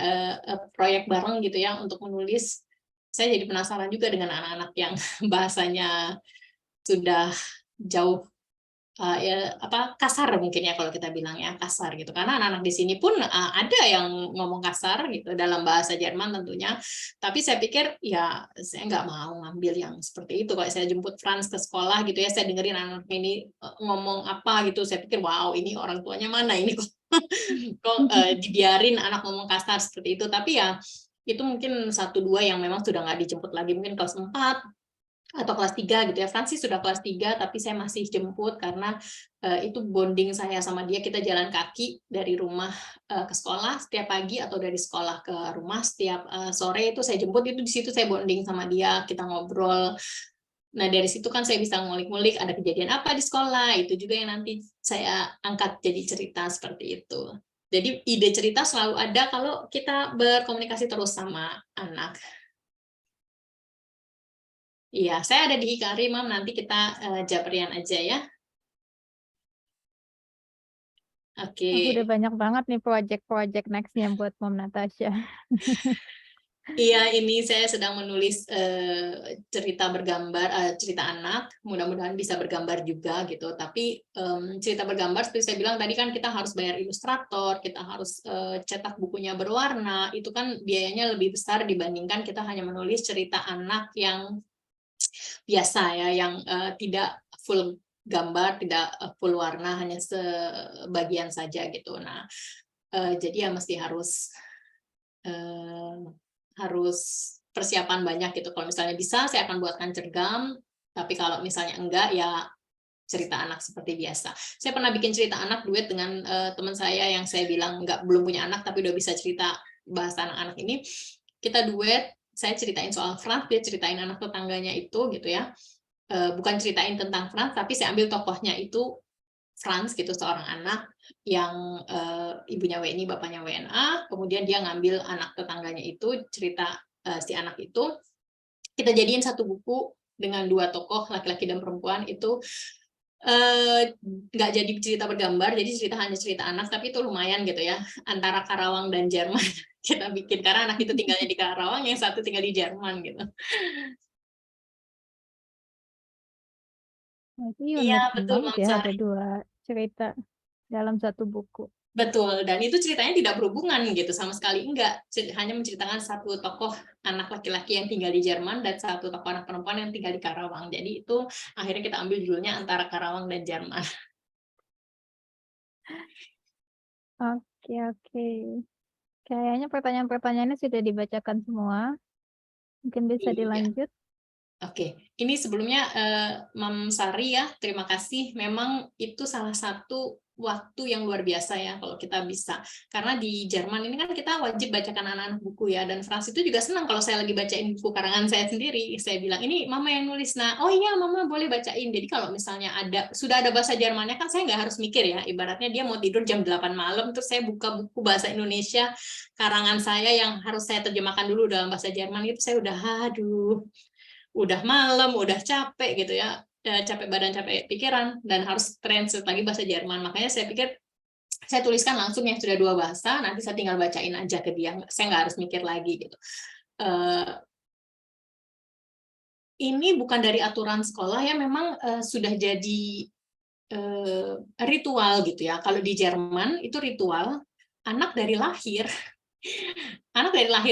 proyek bareng gitu ya untuk menulis. Saya jadi penasaran juga dengan anak-anak yang bahasanya sudah jauh kasar mungkin ya kalau kita bilang ya kasar gitu, karena anak-anak di sini pun ada yang ngomong kasar gitu dalam bahasa Jerman tentunya, tapi saya pikir ya saya nggak mau ngambil yang seperti itu. Kalau saya jemput Franz ke sekolah gitu ya, saya dengerin anak ini ngomong apa gitu, saya pikir wow ini orang tuanya mana ini kok dibiarin anak ngomong kasar seperti itu. Tapi ya itu mungkin 1-2 yang memang sudah nggak dijemput lagi, mungkin kelas 4 atau kelas 3 gitu ya. Francis sudah kelas 3 tapi saya masih jemput karena itu bonding saya sama dia, kita jalan kaki dari rumah ke sekolah setiap pagi atau dari sekolah ke rumah setiap sore, itu saya jemput, itu di situ saya bonding sama dia, kita ngobrol. Nah dari situ kan saya bisa ngulik-ngulik ada kejadian apa di sekolah, itu juga yang nanti saya angkat jadi cerita seperti itu. Jadi ide cerita selalu ada kalau kita berkomunikasi terus sama anak. Iya, saya ada di Hikari, Mam. Nanti kita jabrian aja ya. Oke. Udah banyak banget nih project next-nya buat Mom Natasha. Iya, ini saya sedang menulis cerita bergambar, cerita anak. Mudah-mudahan bisa bergambar juga gitu. Tapi cerita bergambar, seperti saya bilang tadi kan kita harus bayar ilustrator, kita harus cetak bukunya berwarna. Itu kan biayanya lebih besar dibandingkan kita hanya menulis cerita anak yang biasa ya, yang tidak full gambar, tidak full warna, hanya sebagian saja gitu. Nah, jadi ya mesti harus persiapan banyak gitu. Kalau misalnya bisa, saya akan buatkan cergam. Tapi kalau misalnya enggak, ya cerita anak seperti biasa. Saya pernah bikin cerita anak duet dengan teman saya yang saya bilang belum punya anak tapi udah bisa cerita bahasa anak-anak ini. Kita duet, saya ceritain soal Frans, dia ceritain anak tetangganya itu gitu ya. Bukan ceritain tentang Frans, tapi saya ambil tokohnya itu Frans gitu, seorang anak yang ibunya WNI, bapaknya WNA, kemudian dia ngambil anak tetangganya itu, cerita si anak itu, kita jadiin satu buku dengan dua tokoh laki-laki dan perempuan itu nggak jadi cerita bergambar, jadi hanya cerita anak, tapi itu lumayan gitu ya, antara Karawang dan Jerman kita bikin, karena anak itu tinggalnya di Karawang, yang satu tinggal di Jerman gitu. Nah, itu Iya, unik betul, banget Mam ya, ada Sari. 2 cerita dalam satu buku. Betul, dan itu ceritanya tidak berhubungan gitu, sama sekali enggak. Hanya menceritakan satu tokoh anak laki-laki yang tinggal di Jerman dan satu tokoh anak perempuan yang tinggal di Karawang. Jadi itu akhirnya kita ambil judulnya Antara Karawang dan Jerman. Oke, oke. Kayaknya pertanyaan-pertanyaannya sudah dibacakan semua. Mungkin bisa Iya. dilanjut. Oke, ini sebelumnya Mam Sari ya, terima kasih. Memang itu salah satu waktu yang luar biasa ya kalau kita bisa. Karena di Jerman ini kan kita wajib bacakan anak-anak buku ya, dan Frans itu juga senang kalau saya lagi bacain buku karangan saya sendiri. Saya bilang, ini Mama yang nulis. Nah, oh iya Mama boleh bacain. Jadi kalau misalnya sudah ada bahasa Jermannya kan saya nggak harus mikir ya. Ibaratnya dia mau tidur jam 8 malam, terus saya buka buku bahasa Indonesia, karangan saya yang harus saya terjemahkan dulu dalam bahasa Jerman, itu saya udah malam, udah capek gitu ya, capek badan, capek pikiran, dan harus translate lagi bahasa Jerman. Makanya saya pikir saya tuliskan langsung yang sudah 2 bahasa, nanti saya tinggal bacain aja ke dia, saya nggak harus mikir lagi gitu. Ini bukan dari aturan sekolah ya, memang sudah jadi ritual gitu ya. Kalau di Jerman itu ritual, anak dari lahir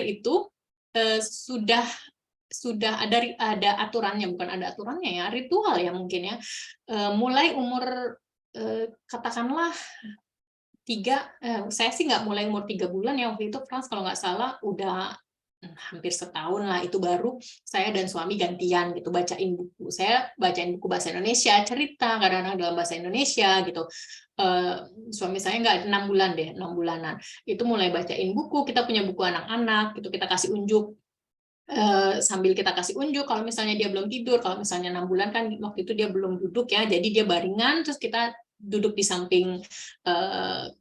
itu sudah ada aturannya, bukan ada aturannya ya, ritual ya mungkin ya. Mulai umur katakanlah 3, saya sih nggak mulai umur 3 bulan ya, waktu itu Frans kalau nggak salah udah hampir setahun lah, itu baru saya dan suami gantian gitu bacain buku. Saya bacain buku bahasa Indonesia, cerita kadang-kadang dalam bahasa Indonesia gitu. Suami saya nggak 6 bulan deh, 6 bulanan. Itu mulai bacain buku, kita punya buku anak-anak, gitu kita kasih unjuk. Sambil kita kasih unjuk kalau misalnya dia belum tidur, kalau misalnya 6 bulan kan waktu itu dia belum duduk ya, jadi dia baringan, terus kita duduk di samping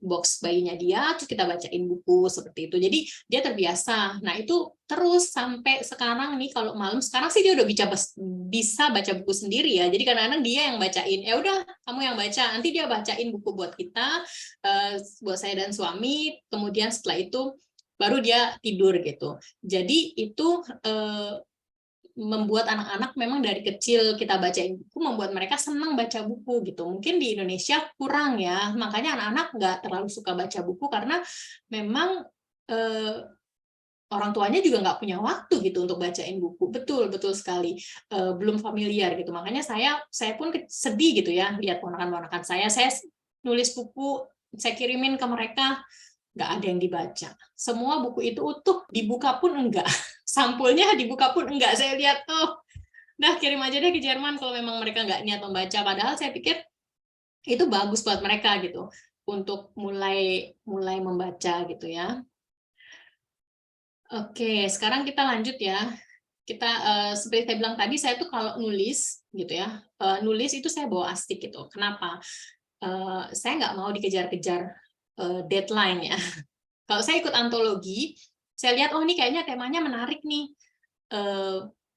box bayinya dia, terus kita bacain buku seperti itu. Jadi dia terbiasa. Nah itu terus sampai sekarang nih, kalau malam sekarang sih dia udah bisa baca buku sendiri ya. Jadi kadang-kadang dia yang bacain, ya udah kamu yang baca, nanti dia bacain buku buat kita, buat saya dan suami. Kemudian setelah itu baru dia tidur gitu. Jadi itu membuat anak-anak memang dari kecil kita bacain buku, membuat mereka senang baca buku gitu. Mungkin di Indonesia kurang ya, makanya anak-anak nggak terlalu suka baca buku karena memang orang tuanya juga nggak punya waktu gitu untuk bacain buku. Betul sekali, belum familiar gitu. Makanya saya pun sedih gitu ya lihat ponakan-ponakan saya nulis buku, saya kirimin ke mereka, nggak ada yang dibaca. Semua buku itu utuh, dibuka pun enggak. Sampulnya dibuka pun enggak. Saya lihat tuh, nah kirim aja deh ke Jerman kalau memang mereka nggak niat membaca. Padahal saya pikir itu bagus buat mereka gitu, untuk mulai membaca gitu ya. Oke, sekarang kita lanjut ya. Kita seperti saya bilang tadi, saya tuh kalau nulis gitu ya, nulis itu saya bawa astik gitu. Kenapa? Saya nggak mau dikejar-kejar deadline ya. Kalau saya ikut antologi, saya lihat, oh ini kayaknya temanya menarik nih.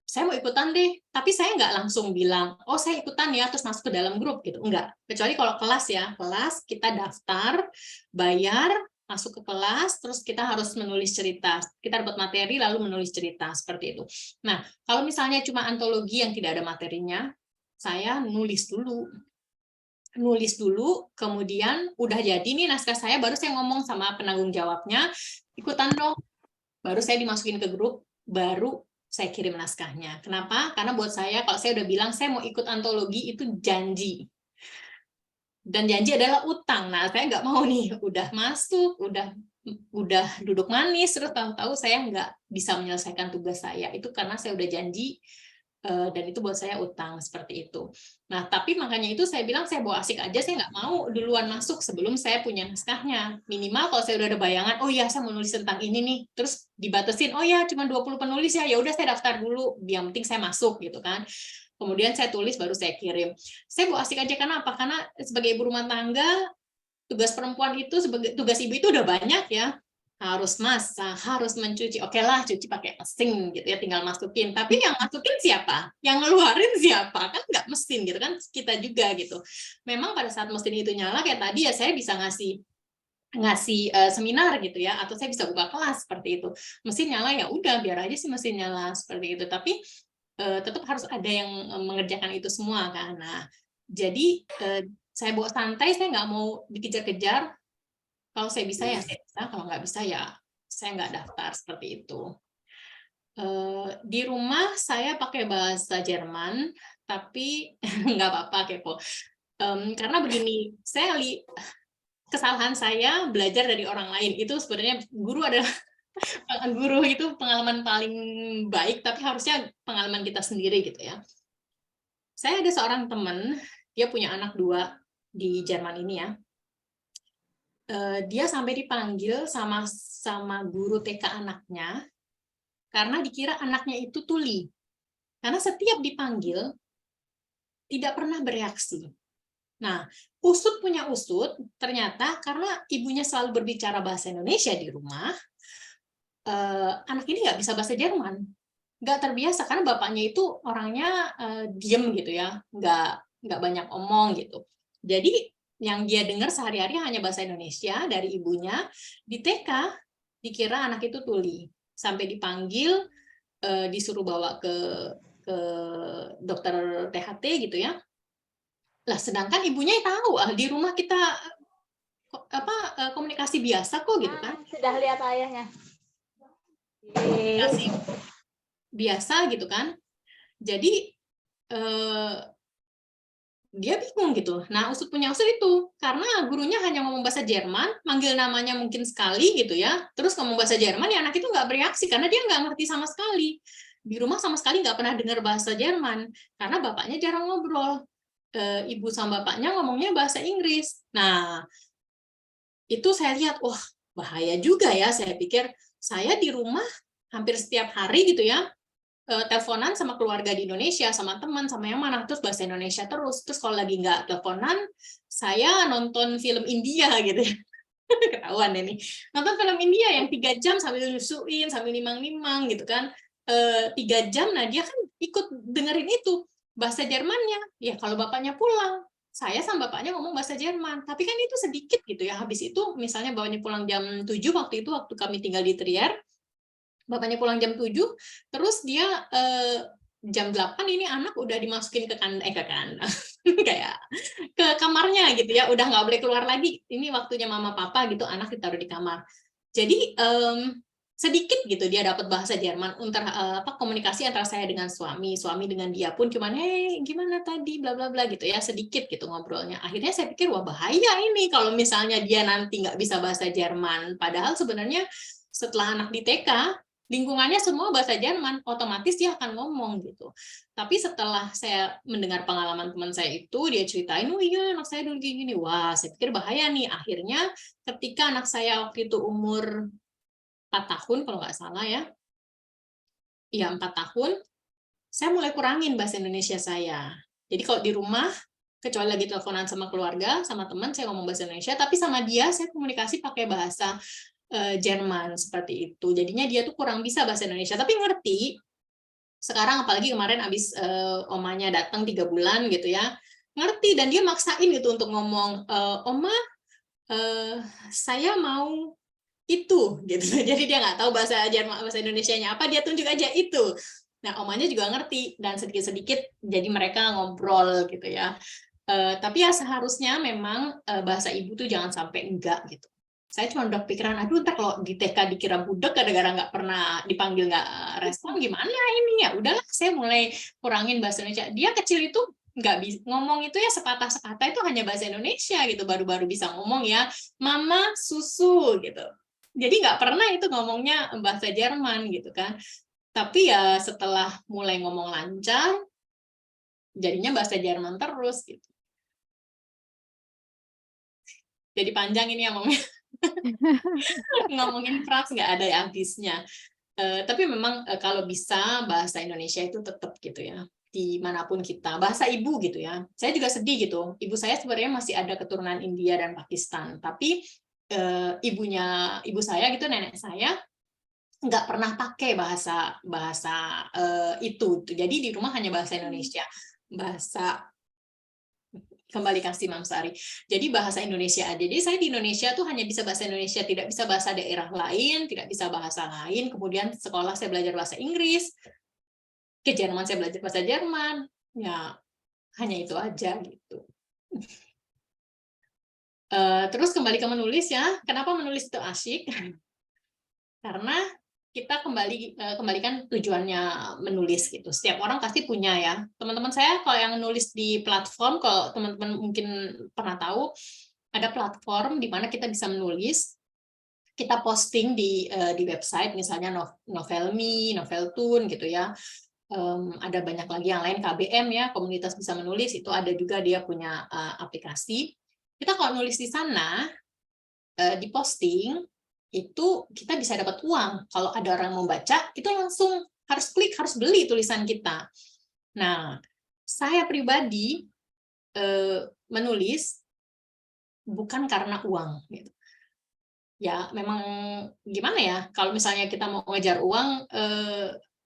saya mau ikutan deh, tapi saya nggak langsung bilang, oh saya ikutan ya, terus masuk ke dalam grup gitu, enggak. Kecuali kalau kelas ya, kelas kita daftar, bayar, masuk ke kelas, terus kita harus menulis cerita. Kita dapat materi lalu menulis cerita, seperti itu. Nah, kalau misalnya cuma antologi yang tidak ada materinya, saya nulis dulu, kemudian udah jadi nih naskah saya, baru saya ngomong sama penanggung jawabnya, ikutan dong, baru saya dimasukin ke grup, baru saya kirim naskahnya. Kenapa? Karena buat saya, kalau saya udah bilang saya mau ikut antologi, itu janji. Dan janji adalah utang. Nah, saya nggak mau nih, udah masuk, udah duduk manis, terus tahu-tahu saya nggak bisa menyelesaikan tugas saya. Itu karena saya udah janji, dan itu buat saya utang, seperti itu. Nah, tapi makanya itu saya bilang saya bawa asik aja, saya nggak mau duluan masuk sebelum saya punya naskahnya. Minimal kalau saya udah ada bayangan, oh ya saya mau nulis tentang ini nih, terus dibatasin, oh ya cuma 20 penulis ya udah saya daftar dulu, yang penting saya masuk gitu kan. Kemudian saya tulis, baru saya kirim. Saya bawa asik aja karena apa? Karena sebagai ibu rumah tangga, tugas perempuan itu, sebagai tugas ibu itu udah banyak ya, harus masak, harus mencuci. Oke lah, cuci pakai mesin gitu ya, tinggal masukin. Tapi yang masukin siapa? Yang ngeluarin siapa? Kan nggak mesin gitu kan, kita juga gitu. Memang pada saat mesin itu nyala kayak tadi ya, saya bisa ngasih seminar gitu ya, atau saya bisa buka kelas seperti itu. Mesin nyala ya udah, biar aja sih mesin nyala seperti itu. Tapi tetap harus ada yang mengerjakan itu semua kan. Nah, jadi saya bawa santai, saya nggak mau dikejar-kejar. Kalau saya bisa ya saya bisa, kalau nggak bisa ya saya nggak daftar, seperti itu. Di rumah saya pakai bahasa Jerman, tapi nggak apa-apa kepo. Karena begini, kesalahan saya belajar dari orang lain. Itu sebenarnya guru itu pengalaman paling baik, tapi harusnya pengalaman kita sendiri gitu ya. Saya ada seorang teman, dia punya anak 2 di Jerman ini ya. Dia sampai dipanggil sama guru TK anaknya karena dikira anaknya itu tuli. Karena setiap dipanggil tidak pernah bereaksi. Nah, usut punya usut, ternyata karena ibunya selalu berbicara bahasa Indonesia di rumah, anak ini nggak bisa bahasa Jerman. Nggak terbiasa, karena bapaknya itu orangnya diem gitu ya, nggak banyak omong gitu. Jadi yang dia dengar sehari-hari hanya bahasa Indonesia dari ibunya. Di TK dikira anak itu tuli, sampai dipanggil, disuruh bawa ke dokter THT gitu ya. Lah sedangkan ibunya tahu, di rumah kita komunikasi biasa kok gitu kan. Sudah lihat ayahnya. Komunikasi biasa gitu kan. Jadi dia bingung gitu. Nah, usut punya usut itu, karena gurunya hanya ngomong bahasa Jerman, manggil namanya mungkin sekali gitu ya, terus ngomong bahasa Jerman, ya anak itu nggak bereaksi, karena dia nggak ngerti sama sekali. Di rumah sama sekali nggak pernah dengar bahasa Jerman, karena bapaknya jarang ngobrol. Ibu sama bapaknya ngomongnya bahasa Inggris. Nah, itu saya lihat, wah bahaya juga ya, saya pikir, saya di rumah hampir setiap hari gitu ya, teleponan sama keluarga di Indonesia, sama teman, sama yang mana, terus bahasa Indonesia terus. Terus kalau lagi nggak teleponan, saya nonton film India gitu ya. Ketahuan ini. Nonton film India yang 3 jam sambil nyusuin, sambil nimang-nimang gitu kan. 3 jam, nah dia kan ikut dengerin itu. Bahasa Jermannya, ya kalau bapaknya pulang, saya sama bapaknya ngomong bahasa Jerman. Tapi kan itu sedikit gitu ya. Habis itu, misalnya bapaknya pulang jam 7, waktu kami tinggal di Trier, bapaknya pulang jam 7, terus dia jam 8 ini anak udah dimasukin ke kandang, kayak ke kamarnya gitu ya, udah nggak boleh keluar lagi, ini waktunya mama papa gitu, anak ditaruh di kamar. Jadi sedikit gitu dia dapat bahasa Jerman, komunikasi antara saya dengan suami dengan dia pun cuman gimana tadi bla bla bla gitu ya, sedikit gitu ngobrolnya. Akhirnya saya pikir wah bahaya ini kalau misalnya dia nanti nggak bisa bahasa Jerman, padahal sebenarnya setelah anak di TK lingkungannya semua bahasa Jerman, otomatis dia akan ngomong gitu. Tapi setelah saya mendengar pengalaman teman saya itu, dia ceritain, oh iya anak saya dulu gini, wah saya pikir bahaya nih. Akhirnya ketika anak saya waktu itu umur 4 tahun kalau nggak salah ya, 4 tahun, saya mulai kurangin bahasa Indonesia saya. Jadi kalau di rumah, kecuali lagi teleponan sama keluarga, sama teman, saya ngomong bahasa Indonesia, tapi sama dia saya komunikasi pakai bahasa Jerman seperti itu. Jadinya dia tuh kurang bisa bahasa Indonesia, tapi ngerti. Sekarang apalagi kemarin abis omanya datang 3 bulan gitu ya, ngerti dan dia maksain gitu untuk ngomong, Oma, saya mau itu gitu. Jadi dia nggak tahu bahasa Jerman, bahasa Indonesianya apa, dia tunjuk aja itu. Nah, omanya juga ngerti dan sedikit-sedikit jadi mereka ngobrol gitu ya. Tapi ya seharusnya memang bahasa ibu tuh jangan sampai enggak gitu. Saya cuma udah pikiran, aduh ntar kalau di TK dikira budek gara-gara nggak pernah dipanggil nggak respon gimana ini ya. Udahlah, saya mulai kurangin bahasa Indonesia. Dia kecil itu nggak bisa ngomong itu ya sepatah-sepatah itu hanya bahasa Indonesia gitu, baru-baru bisa ngomong ya mama susu gitu. Jadi nggak pernah itu ngomongnya bahasa Jerman gitu kan. Tapi ya setelah mulai ngomong lancar, jadinya bahasa Jerman terus gitu. Jadi panjang ini ya ngomongin fraks nggak ada habisnya. Tapi memang kalau bisa bahasa Indonesia itu tetap gitu ya, dimanapun kita, bahasa ibu gitu ya. Saya juga sedih gitu, ibu saya sebenarnya masih ada keturunan India dan Pakistan, tapi ibu saya gitu, nenek saya nggak pernah pakai bahasa itu. Jadi di rumah hanya bahasa Indonesia, bahasa kembali kasih Mam Sari. Jadi bahasa Indonesia aja. Jadi saya di Indonesia tuh hanya bisa bahasa Indonesia, tidak bisa bahasa daerah lain, tidak bisa bahasa lain. Kemudian sekolah saya belajar bahasa Inggris, ke Jerman saya belajar bahasa Jerman. Ya hanya itu aja gitu. Terus kembali ke menulis ya. Kenapa menulis itu asyik? Karena kita kembalikan tujuannya menulis gitu. Setiap orang pasti punya ya. Teman-teman saya kalau yang nulis di platform, kalau teman-teman mungkin pernah tahu, ada platform di mana kita bisa menulis, kita posting di website, misalnya Novelme, Noveltoon gitu ya. Ada banyak lagi yang lain, KBM ya, komunitas bisa menulis, itu ada juga dia punya aplikasi. Kita kalau nulis di sana, di posting, itu kita bisa dapat uang. Kalau ada orang mau baca, itu langsung harus klik, harus beli tulisan kita. Nah, saya pribadi menulis bukan karena uang. Gitu. Ya, memang gimana ya, kalau misalnya kita mau ngejar uang,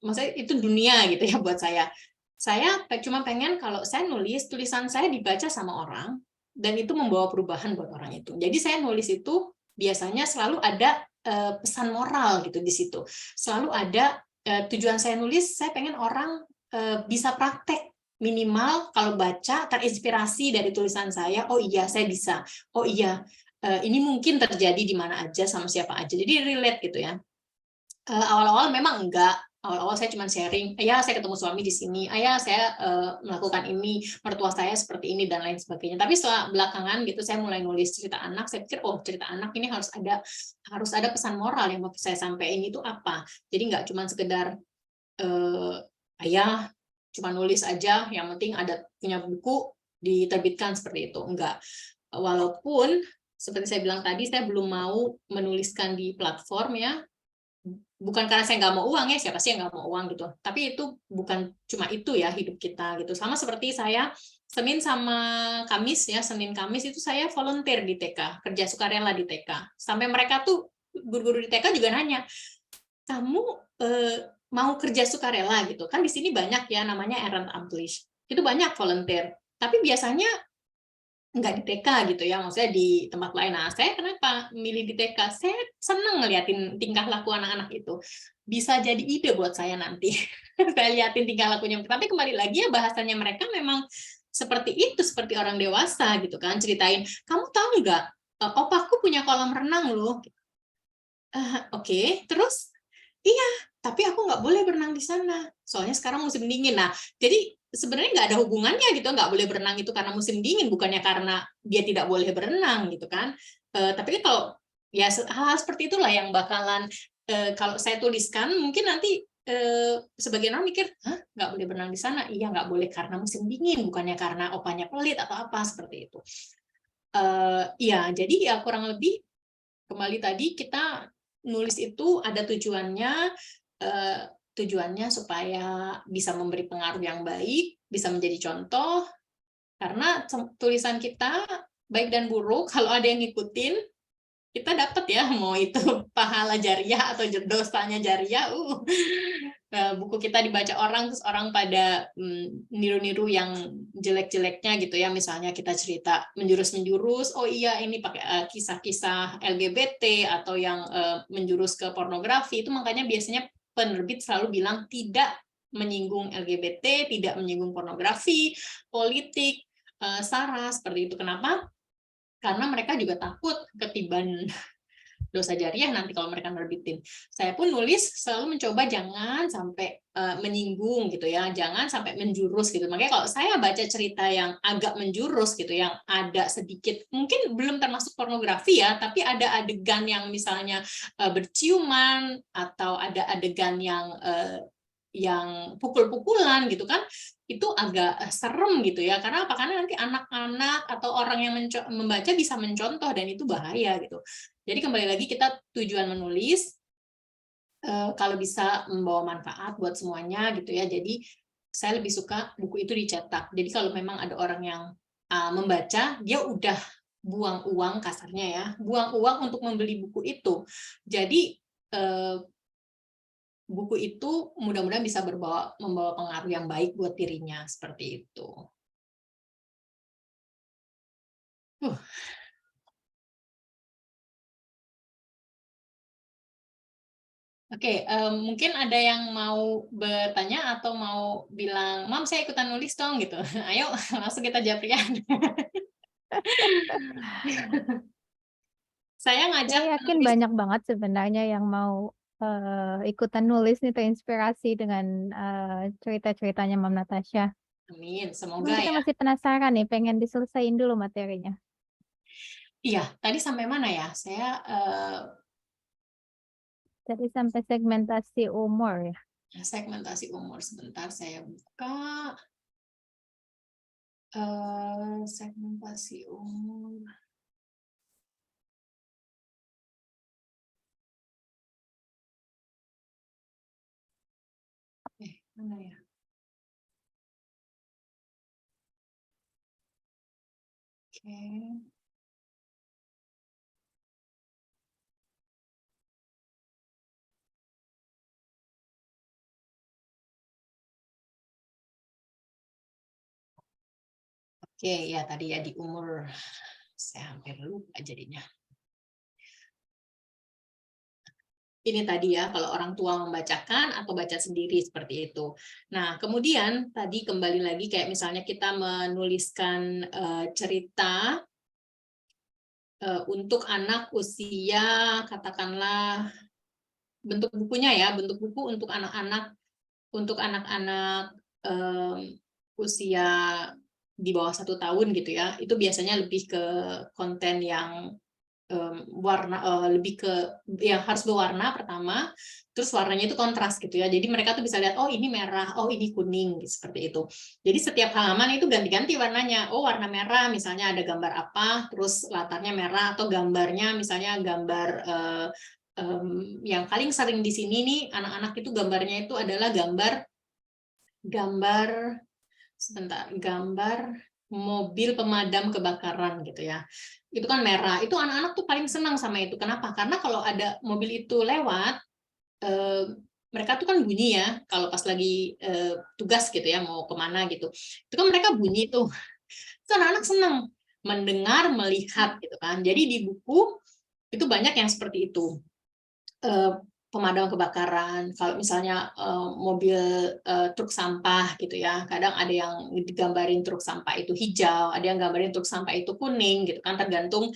maksudnya itu dunia gitu ya buat saya. Saya cuma pengen kalau saya nulis, tulisan saya dibaca sama orang, dan itu membawa perubahan buat orang itu. Jadi saya nulis itu biasanya selalu ada pesan moral gitu di situ. Selalu ada tujuan saya nulis, saya pengen orang bisa praktek, minimal kalau baca terinspirasi dari tulisan saya, oh iya saya bisa, oh iya ini mungkin terjadi di mana aja sama siapa aja, jadi relate gitu ya. Awal-awal memang enggak, awal-awal saya cuma sharing, ya saya ketemu suami di sini, ayah saya melakukan ini, mertua saya seperti ini dan lain sebagainya. Tapi setelah belakangan gitu saya mulai nulis cerita anak, saya pikir oh cerita anak ini harus ada pesan moral yang mau saya sampaikan itu apa. Jadi nggak cuma sekedar ayah cuma nulis aja, yang penting ada punya buku diterbitkan seperti itu, enggak. Walaupun seperti saya bilang tadi, saya belum mau menuliskan di platform ya, bukan karena saya nggak mau uang ya, siapa sih yang nggak mau uang gitu, tapi itu bukan cuma itu ya hidup kita gitu. Sama seperti saya Senin sama Kamis ya, Senin Kamis itu saya volunteer di TK, kerja sukarela di TK, sampai mereka tuh guru-guru di TK juga nanya, kamu mau kerja sukarela gitu kan, di sini banyak ya namanya Ehrenamt, itu banyak volunteer, tapi biasanya nggak di TK gitu ya, maksudnya di tempat lain. Nah, saya kenapa milih di TK? Saya seneng ngeliatin tingkah laku anak-anak itu. Bisa jadi ide buat saya nanti. Saya liatin tingkah lakunya. Tapi kembali lagi ya, bahasanya mereka memang seperti itu, seperti orang dewasa gitu kan. Ceritain, kamu tahu nggak, opaku punya kolam renang loh. Oke, terus? Iya, tapi aku nggak boleh berenang di sana. Soalnya sekarang musim dingin. Nah, jadi sebenarnya nggak ada hubungannya gitu, nggak boleh berenang itu karena musim dingin, bukannya karena dia tidak boleh berenang gitu kan. Tapi kalau ya hal-hal seperti itulah yang bakalan kalau saya tuliskan, mungkin nanti sebagian orang mikir, hah, nggak boleh berenang di sana? Iya, nggak boleh karena musim dingin, bukannya karena opanya pelit atau apa seperti itu. Iya, jadi ya kurang lebih kembali tadi kita nulis itu ada tujuannya supaya bisa memberi pengaruh yang baik, bisa menjadi contoh, karena tulisan kita baik dan buruk, kalau ada yang ngikutin, kita dapat ya, mau itu pahala jariah atau dosanya jariah, buku kita dibaca orang terus orang pada niru-niru yang jelek-jeleknya gitu ya, misalnya kita cerita menjurus-menjurus, oh iya ini pakai kisah-kisah LGBT atau yang menjurus ke pornografi, itu makanya biasanya penerbit selalu bilang tidak menyinggung LGBT, tidak menyinggung pornografi, politik, SARA, seperti itu. Kenapa? Karena mereka juga takut ketiban dosa jariah nanti kalau mereka nerbitin. Saya pun nulis selalu mencoba jangan sampai menyinggung gitu ya, jangan sampai menjurus gitu. Makanya kalau saya baca cerita yang agak menjurus gitu, yang ada sedikit, mungkin belum termasuk pornografi ya, tapi ada adegan yang misalnya berciuman atau ada adegan yang pukul-pukulan gitu kan, itu agak serem gitu ya. Karena apa? Karena nanti anak-anak atau orang yang membaca bisa mencontoh dan itu bahaya gitu. Jadi kembali lagi kita tujuan menulis kalau bisa membawa manfaat buat semuanya gitu ya. Jadi saya lebih suka buku itu dicetak. Jadi kalau memang ada orang yang membaca, dia udah buang uang kasarnya ya, buang uang untuk membeli buku itu. Jadi buku itu mudah-mudahan bisa membawa pengaruh yang baik buat dirinya, seperti itu. Oke, mungkin ada yang mau bertanya atau mau bilang, Mam, saya ikutan nulis dong, gitu. Ayo, langsung kita japrian. Saya ngajak Saya yakin nulis. banyak banget sebenarnya yang mau ikutan nulis nih, terinspirasi dengan cerita-ceritanya Mam Natasha. Amin, Cuma semoga kita ya. masih penasaran nih, pengen diselesain dulu materinya. Iya, tadi sampai mana ya? Saya Jadi sampai segmentasi umur ya. segmentasi umur. Sebentar saya buka. Segmentasi umur. Mana ya? Oke. Oke, ya tadi ya di umur. Saya hampir lupa jadinya. Ini tadi ya, kalau orang tua membacakan atau baca sendiri seperti itu. Nah, kemudian tadi kembali lagi kayak misalnya kita menuliskan cerita untuk anak usia, katakanlah bentuk bukunya ya, bentuk buku untuk anak-anak usia di bawah 1 tahun gitu ya. Itu biasanya lebih ke konten yang warna lebih ke yang harus berwarna pertama, terus warnanya itu kontras gitu ya. Jadi mereka tuh bisa lihat, oh ini merah, oh ini kuning, gitu, seperti itu. Jadi setiap halaman itu ganti-ganti warnanya. Oh warna merah, misalnya ada gambar apa, terus latarnya merah, atau gambarnya misalnya gambar yang paling sering di sini nih anak-anak itu gambarnya itu adalah gambar mobil pemadam kebakaran gitu ya. Itu kan merah. Itu anak-anak tuh paling senang sama itu. Kenapa? Karena kalau ada mobil itu lewat, mereka tuh kan bunyi ya. Kalau pas lagi tugas gitu ya, mau kemana gitu. Itu kan mereka bunyi tuh. Itu anak-anak senang mendengar, melihat gitu kan. Jadi di buku itu banyak yang seperti itu. Pemadam kebakaran, kalau misalnya mobil truk sampah gitu ya, kadang ada yang digambarin truk sampah itu hijau, ada yang gambarin truk sampah itu kuning gitu kan, tergantung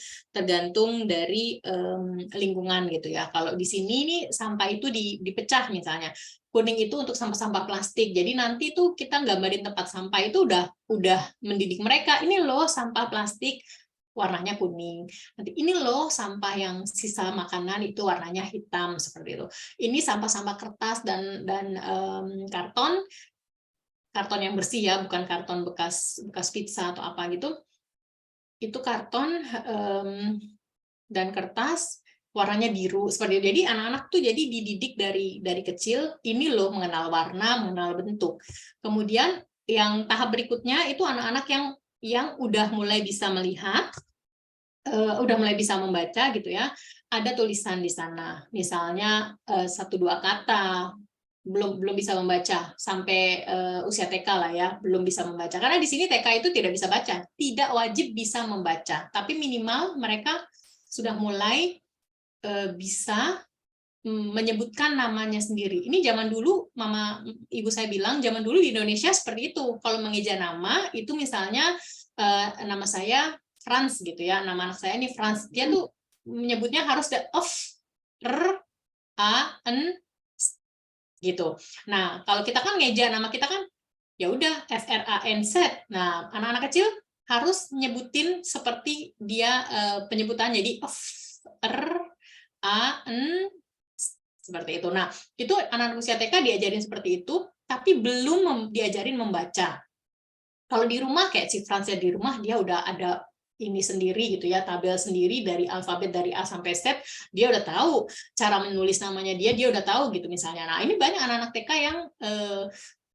dari lingkungan gitu ya. Kalau di sini nih sampah itu dipecah misalnya, kuning itu untuk sampah-sampah plastik, jadi nanti tuh kita gambarin tempat sampah itu udah mendidik mereka, ini loh sampah plastik warnanya kuning. Nanti ini loh sampah yang sisa makanan itu warnanya hitam seperti itu. Ini sampah-sampah kertas dan karton yang bersih ya, bukan karton bekas pizza atau apa gitu. Itu karton dan kertas warnanya biru seperti itu. Jadi anak-anak tuh jadi dididik dari kecil, ini loh mengenal warna, mengenal bentuk. Kemudian yang tahap berikutnya itu anak-anak yang udah mulai bisa melihat, udah mulai bisa membaca gitu ya, ada tulisan di sana, misalnya 1-2 kata, belum bisa membaca sampai usia TK lah ya, belum bisa membaca. Karena di sini TK itu tidak bisa baca, tidak wajib bisa membaca, tapi minimal mereka sudah mulai bisa menyebutkan namanya sendiri. Ini zaman dulu ibu saya bilang zaman dulu di Indonesia seperti itu. Kalau mengeja nama itu misalnya nama saya Franz gitu ya, nama anak saya ini Franz. Dia tuh menyebutnya harus of r a n gitu. Nah, kalau kita kan ngeja nama kita kan ya udah FRANZ. Nah, anak-anak kecil harus nyebutin seperti dia penyebutan, jadi of r a n seperti itu. Nah, itu anak-anak usia TK diajarin seperti itu, tapi belum diajarin membaca. Kalau di rumah kayak si Franz ya, di rumah dia udah ada ini sendiri gitu ya, tabel sendiri dari alfabet dari A sampai Z, dia udah tahu cara menulis namanya dia udah tahu gitu misalnya. Nah, ini banyak anak-anak TK yang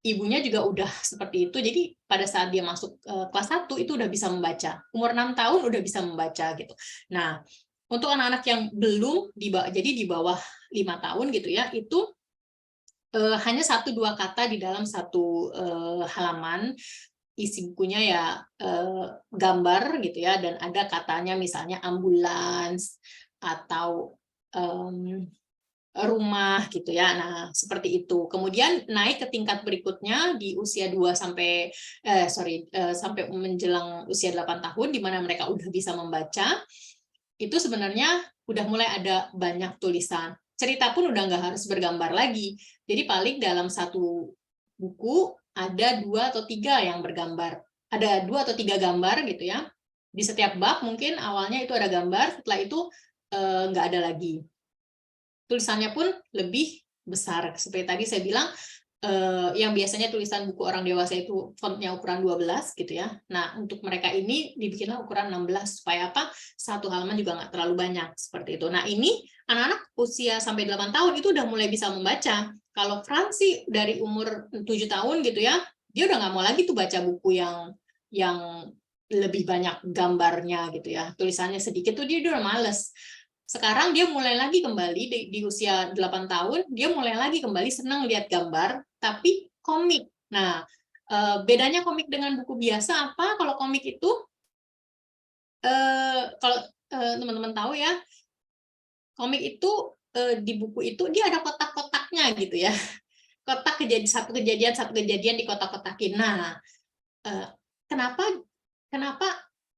ibunya juga udah seperti itu. Jadi pada saat dia masuk kelas 1 itu udah bisa membaca. Umur 6 tahun udah bisa membaca gitu. Nah, untuk anak-anak yang belum jadi di bawah 5 tahun gitu ya, itu hanya 1-2 kata di dalam satu halaman. Isi bukunya ya gambar gitu ya, dan ada katanya misalnya ambulans atau rumah gitu ya. Nah, seperti itu. Kemudian naik ke tingkat berikutnya di usia 2 sampai sampai menjelang usia 8 tahun di mana mereka udah bisa membaca. Itu sebenarnya udah mulai ada banyak tulisan. Cerita pun udah nggak harus bergambar lagi. Jadi paling dalam satu buku ada 2 atau 3 yang bergambar. Ada 2 atau 3 gambar gitu ya. Di setiap bab mungkin awalnya itu ada gambar, setelah itu nggak ada lagi. Tulisannya pun lebih besar. Seperti tadi saya bilang, yang biasanya tulisan buku orang dewasa itu fontnya ukuran 12 gitu ya. Nah, untuk mereka ini dibikinlah ukuran 16 supaya apa? Satu halaman juga nggak terlalu banyak seperti itu. Nah, ini anak-anak usia sampai 8 tahun itu udah mulai bisa membaca. Kalau Fransi dari umur 7 tahun gitu ya, dia udah nggak mau lagi tuh baca buku yang lebih banyak gambarnya gitu ya. Tulisannya sedikit tuh dia udah males. Sekarang dia mulai lagi kembali di usia 8 tahun, dia mulai lagi kembali senang lihat gambar, tapi komik. Nah, bedanya komik dengan buku biasa apa? Kalau komik itu, kalau teman-teman tahu ya, komik itu di buku itu dia ada kotak-kotaknya gitu ya. Kotak satu kejadian di kotak-kotakin. Nah, kenapa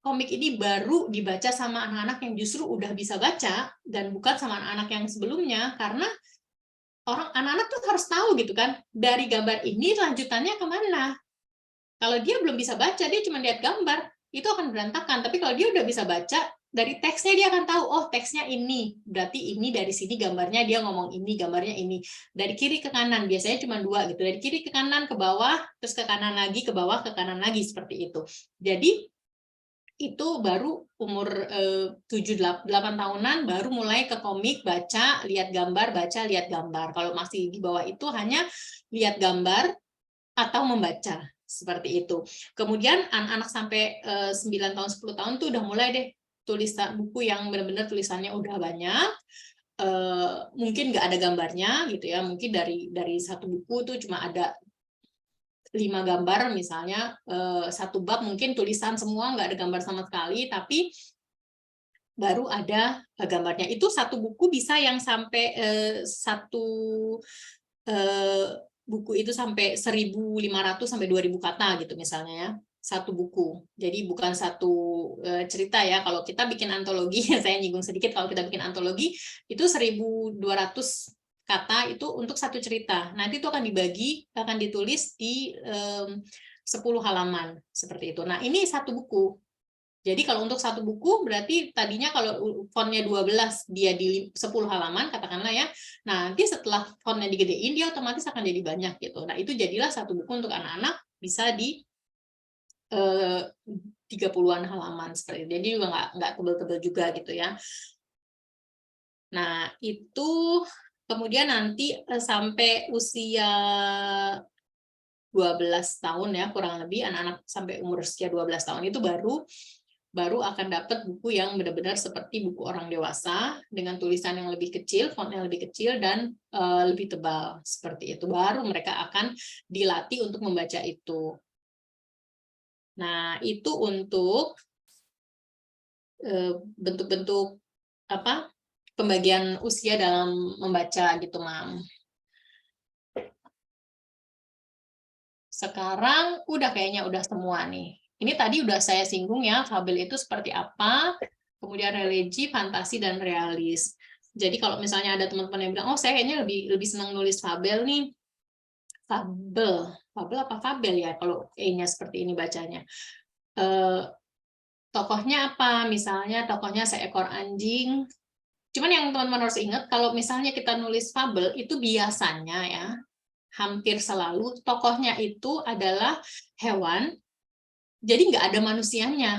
komik ini baru dibaca sama anak-anak yang justru udah bisa baca dan bukan sama anak-anak yang sebelumnya? Karena anak-anak tuh harus tahu gitu kan, dari gambar ini lanjutannya kemana. Kalau dia belum bisa baca, dia cuma lihat gambar, itu akan berantakan. Tapi kalau dia udah bisa baca, dari teksnya dia akan tahu, oh teksnya ini, berarti ini dari sini gambarnya dia ngomong ini, gambarnya ini. Dari kiri ke kanan, biasanya cuma 2 gitu. Dari kiri ke kanan, ke bawah, terus ke kanan lagi, ke bawah, ke kanan lagi, seperti itu. Jadi, itu baru umur 7-8 tahunan baru mulai ke komik, baca, lihat gambar, baca, lihat gambar. Kalau masih di bawah itu hanya lihat gambar atau membaca, seperti itu. Kemudian anak-anak sampai 9 tahun, 10 tahun tuh udah mulai deh tulisan buku yang benar-benar tulisannya udah banyak. Mungkin nggak ada gambarnya gitu ya, mungkin dari satu buku tuh cuma ada 5 gambar misalnya, satu bab mungkin tulisan semua nggak ada gambar sama sekali, tapi baru ada gambarnya. Itu satu buku bisa yang sampai satu buku itu sampai 1.500 sampai 2.000 kata gitu misalnya ya, satu buku. Jadi bukan satu cerita ya. Kalau kita bikin antologi, saya nyinggung sedikit, kalau kita bikin antologi itu 1.200 kata itu untuk satu cerita. Nanti itu akan ditulis di 10 halaman seperti itu. Nah, ini satu buku. Jadi kalau untuk satu buku berarti tadinya kalau fontnya 12 dia di 10 halaman katakanlah ya. Nah, nanti setelah fontnya digedein dia otomatis akan jadi banyak gitu. Nah, itu jadilah satu buku untuk anak-anak bisa di 30-an halaman seperti itu. Jadi juga nggak tebel-tebel juga gitu ya. Nah, itu kemudian nanti sampai usia 12 tahun ya kurang lebih, anak-anak sampai umur usia 12 tahun itu baru baru akan dapat buku yang benar-benar seperti buku orang dewasa dengan tulisan yang lebih kecil, font yang lebih kecil dan lebih tebal seperti itu. Baru mereka akan dilatih untuk membaca itu. Nah, itu untuk bentuk-bentuk apa pembagian usia dalam membaca gitu, Mam. Sekarang kayaknya udah semua nih. Ini tadi udah saya singgung ya, fabel itu seperti apa, kemudian religi, fantasi, dan realis. Jadi kalau misalnya ada teman-teman yang bilang, oh saya kayaknya lebih senang nulis fabel nih. Fabel apa fabel ya kalau E-nya seperti ini bacanya. Tokohnya apa? Misalnya tokohnya seekor anjing. Cuman yang teman-teman harus ingat, kalau misalnya kita nulis fabel, itu biasanya ya, hampir selalu tokohnya itu adalah hewan, jadi nggak ada manusianya.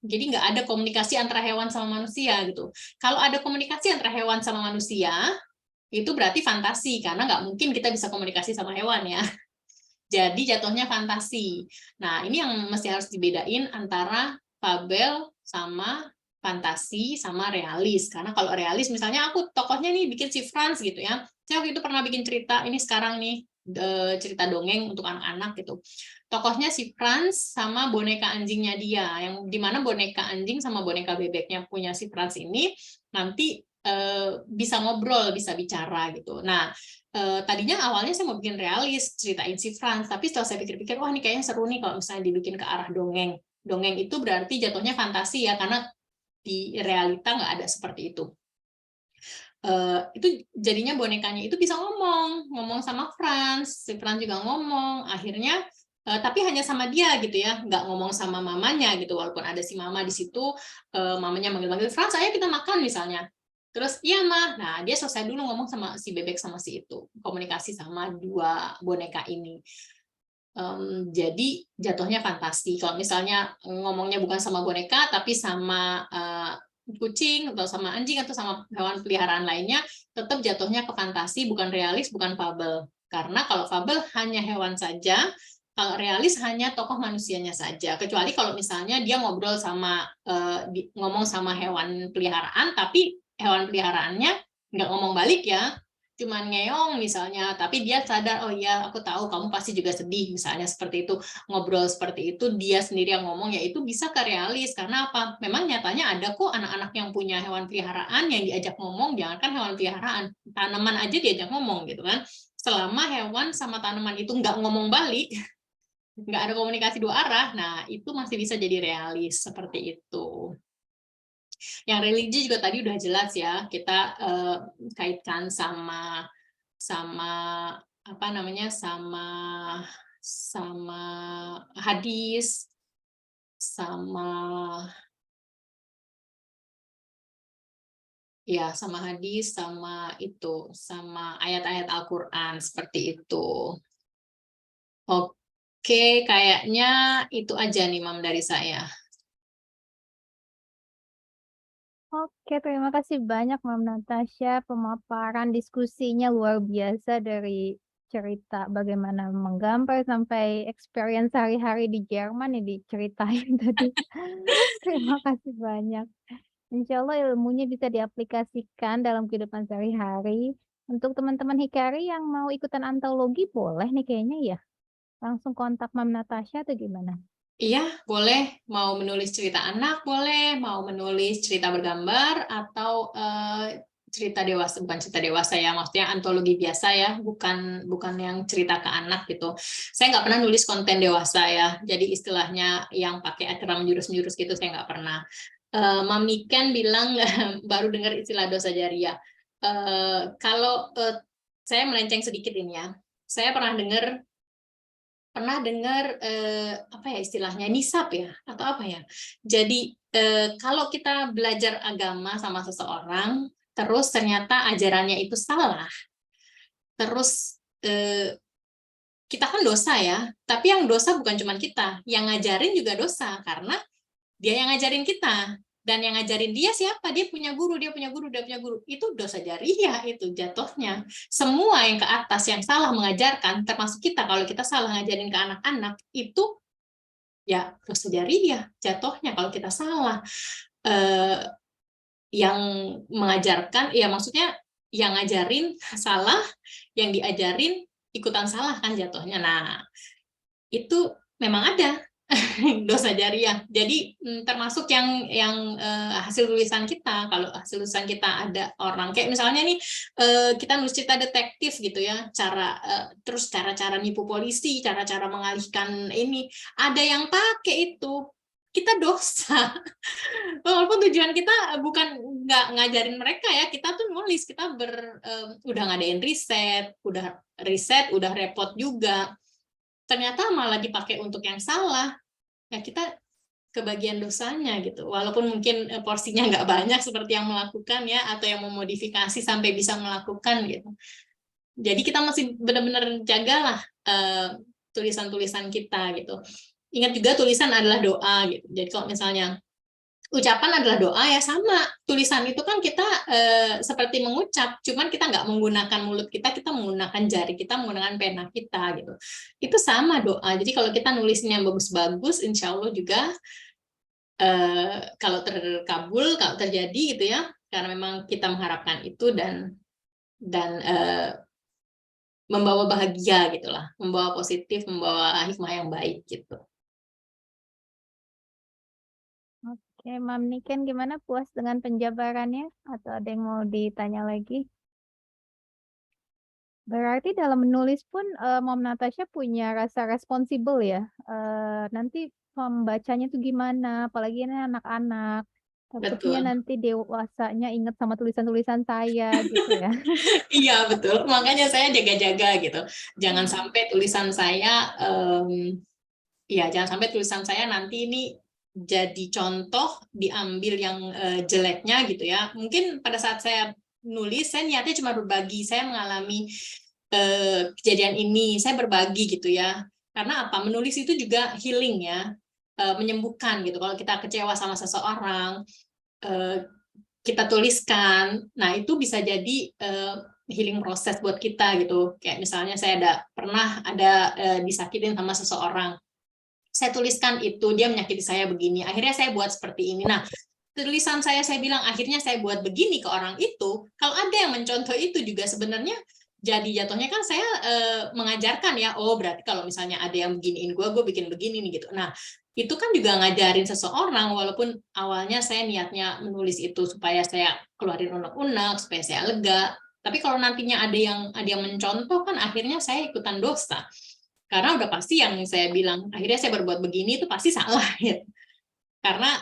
Jadi nggak ada komunikasi antara hewan sama manusia gitu. Kalau ada komunikasi antara hewan sama manusia, itu berarti fantasi, karena nggak mungkin kita bisa komunikasi sama hewan ya. Jadi jatuhnya fantasi. Nah, ini yang mesti harus dibedain antara fabel sama fantasi sama realis. Karena kalau realis, misalnya aku tokohnya nih bikin si Franz gitu ya. Saya waktu itu pernah bikin cerita, ini sekarang nih, cerita dongeng untuk anak-anak gitu. Tokohnya si Franz sama boneka anjingnya dia, yang dimana boneka anjing sama boneka bebeknya punya si Franz ini nanti bisa ngobrol, bisa bicara gitu. Nah, tadinya awalnya saya mau bikin realis, ceritain si Franz, tapi setelah saya pikir-pikir, wah ini kayaknya seru nih kalau misalnya dibikin ke arah dongeng. Dongeng itu berarti jatuhnya fantasi ya, karena di realita nggak ada seperti itu. Itu jadinya bonekanya itu bisa ngomong sama Franz, si Franz juga ngomong, akhirnya tapi hanya sama dia gitu ya, nggak ngomong sama mamanya gitu, walaupun ada si mama di situ, mamanya manggil-manggil Franz, ayo kita makan misalnya. Terus iya mah, nah dia selesai dulu ngomong sama si bebek sama si itu, komunikasi sama dua boneka ini. Jadi jatuhnya fantasi. Kalau misalnya ngomongnya bukan sama boneka, tapi sama kucing atau sama anjing atau sama hewan peliharaan lainnya, tetap jatuhnya ke fantasi, bukan realis, bukan fabel. Karena kalau fabel hanya hewan saja, kalau realis hanya tokoh manusianya saja. Kecuali kalau misalnya dia ngobrol sama ngomong sama hewan peliharaan, tapi hewan peliharaannya nggak ngomong balik ya, cuman ngeong misalnya, tapi dia sadar, oh iya aku tahu kamu pasti juga sedih, misalnya seperti itu, ngobrol seperti itu, dia sendiri yang ngomong, ya itu bisa ke realis. Karena apa? Memang nyatanya ada kok anak-anak yang punya hewan peliharaan yang diajak ngomong, jangankan hewan peliharaan, tanaman aja diajak ngomong gitu kan. Selama hewan sama tanaman itu nggak ngomong balik, nggak ada komunikasi dua arah, nah itu masih bisa jadi realis seperti itu. Yang religi juga tadi udah jelas ya, kita kaitkan sama apa namanya, sama hadis, sama sama hadis, sama itu, sama ayat-ayat Al-Qur'an seperti itu. Oke, kayaknya itu aja nih Mam dari saya. Oke, terima kasih banyak Mam Natasha. Pemaparan diskusinya luar biasa, dari cerita bagaimana menggambar sampai experience sehari-hari di Jerman yang diceritain tadi. Terima kasih banyak. Insya Allah ilmunya bisa diaplikasikan dalam kehidupan sehari-hari. Untuk teman-teman Hikari yang mau ikutan antologi, boleh nih kayaknya ya. Langsung kontak Mam Natasha atau gimana? Iya, boleh. Mau menulis cerita anak, boleh. Mau menulis cerita bergambar, atau cerita dewasa, bukan cerita dewasa ya, maksudnya antologi biasa ya, bukan yang cerita ke anak gitu. Saya nggak pernah nulis konten dewasa ya, jadi istilahnya yang pakai acara menjurus-menjurus gitu, saya nggak pernah. Mami Ken bilang baru dengar istilah dosa jariah. Kalau saya melenceng sedikit ini ya, saya pernah dengar apa ya istilahnya, nisab ya atau apa ya. Jadi kalau kita belajar agama sama seseorang terus ternyata ajarannya itu salah, terus kita kan dosa ya, tapi yang dosa bukan cuma kita, yang ngajarin juga dosa karena dia yang ngajarin kita. Dan yang ngajarin dia siapa? Dia punya guru, dia punya guru, dia punya guru. Itu dosa jariah itu jatuhnya. Semua yang ke atas yang salah mengajarkan, termasuk kita, kalau kita salah ngajarin ke anak-anak, itu ya dosa jariah jatuhnya kalau kita salah. Yang mengajarkan, ya maksudnya yang ngajarin salah, yang diajarin ikutan salah kan jatuhnya. Nah, itu memang ada dosa jariah. Jadi termasuk yang hasil tulisan kita. Kalau hasil tulisan kita ada orang kayak misalnya nih kita nulis cerita detektif gitu ya, terus cara-cara nipu polisi, cara-cara mengalihkan ini, ada yang pakai itu, kita dosa. Walaupun tujuan kita bukan nggak ngajarin mereka ya, kita tuh nulis, kita udah ngadain riset, udah repot juga, ternyata malah dipakai untuk yang salah, ya kita kebagian dosanya gitu. Walaupun mungkin porsinya nggak banyak seperti yang melakukan ya, atau yang memodifikasi sampai bisa melakukan gitu. Jadi kita masih benar-benar jagalah tulisan-tulisan kita gitu. Ingat juga tulisan adalah doa gitu. Jadi kalau misalnya ucapan adalah doa ya sama, tulisan itu kan kita seperti mengucap, cuman kita nggak menggunakan mulut kita menggunakan jari kita, menggunakan pena kita gitu. Itu sama doa. Jadi kalau kita nulisnya bagus-bagus, insya Allah juga kalau terkabul, kalau terjadi gitu ya, karena memang kita mengharapkan itu dan membawa bahagia gitulah, membawa positif, membawa hikmah yang baik gitu. Oke, Mam Niken gimana, puas dengan penjabarannya atau ada yang mau ditanya lagi? Berarti dalam menulis pun Mom Natasha punya rasa responsibel ya. Nanti pembacanya tuh gimana, apalagi ini anak-anak. Takutnya Betul. nanti dewasanya inget sama tulisan-tulisan saya gitu ya. Iya betul, makanya saya jaga-jaga gitu. Jangan sampai tulisan saya, jangan sampai tulisan saya nanti ini jadi contoh diambil yang jeleknya gitu ya. Mungkin pada saat saya nulis, saya niatnya cuma berbagi, saya mengalami kejadian ini, saya berbagi gitu ya. Karena apa? Menulis itu juga healing ya, menyembuhkan gitu. Kalau kita kecewa sama seseorang, kita tuliskan, nah itu bisa jadi healing proses buat kita gitu. Kayak misalnya saya pernah disakitin sama seseorang, saya tuliskan itu, dia menyakiti saya begini, akhirnya saya buat seperti ini. Nah, tulisan saya bilang akhirnya saya buat begini ke orang itu. Kalau ada yang mencontoh itu juga sebenarnya jadi jatuhnya kan saya mengajarkan ya, oh berarti kalau misalnya ada yang beginiin gue bikin begini nih gitu. Nah, itu kan juga ngajarin seseorang, walaupun awalnya saya niatnya menulis itu supaya saya keluarin unek-unek, supaya saya lega. Tapi kalau nantinya ada yang mencontoh kan akhirnya saya ikutan dosa. Karena udah pasti yang saya bilang, akhirnya saya berbuat begini itu pasti salah ya. Karena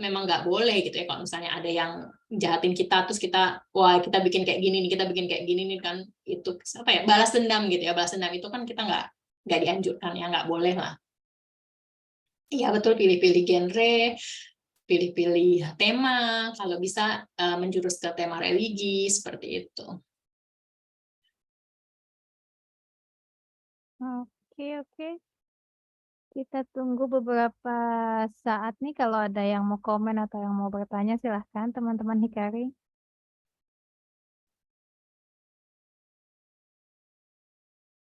memang nggak boleh gitu ya kalau misalnya ada yang jahatin kita terus kita bikin kayak gini nih, kita bikin kayak gini nih kan, itu apa ya, balas dendam gitu ya. Balas dendam itu kan kita nggak dianjurkan ya, nggak boleh lah. Iya betul, pilih-pilih genre, pilih-pilih tema, kalau bisa menjurus ke tema religi seperti itu. Oke. Kita tunggu beberapa saat nih, kalau ada yang mau komen atau yang mau bertanya silahkan teman-teman Hikari.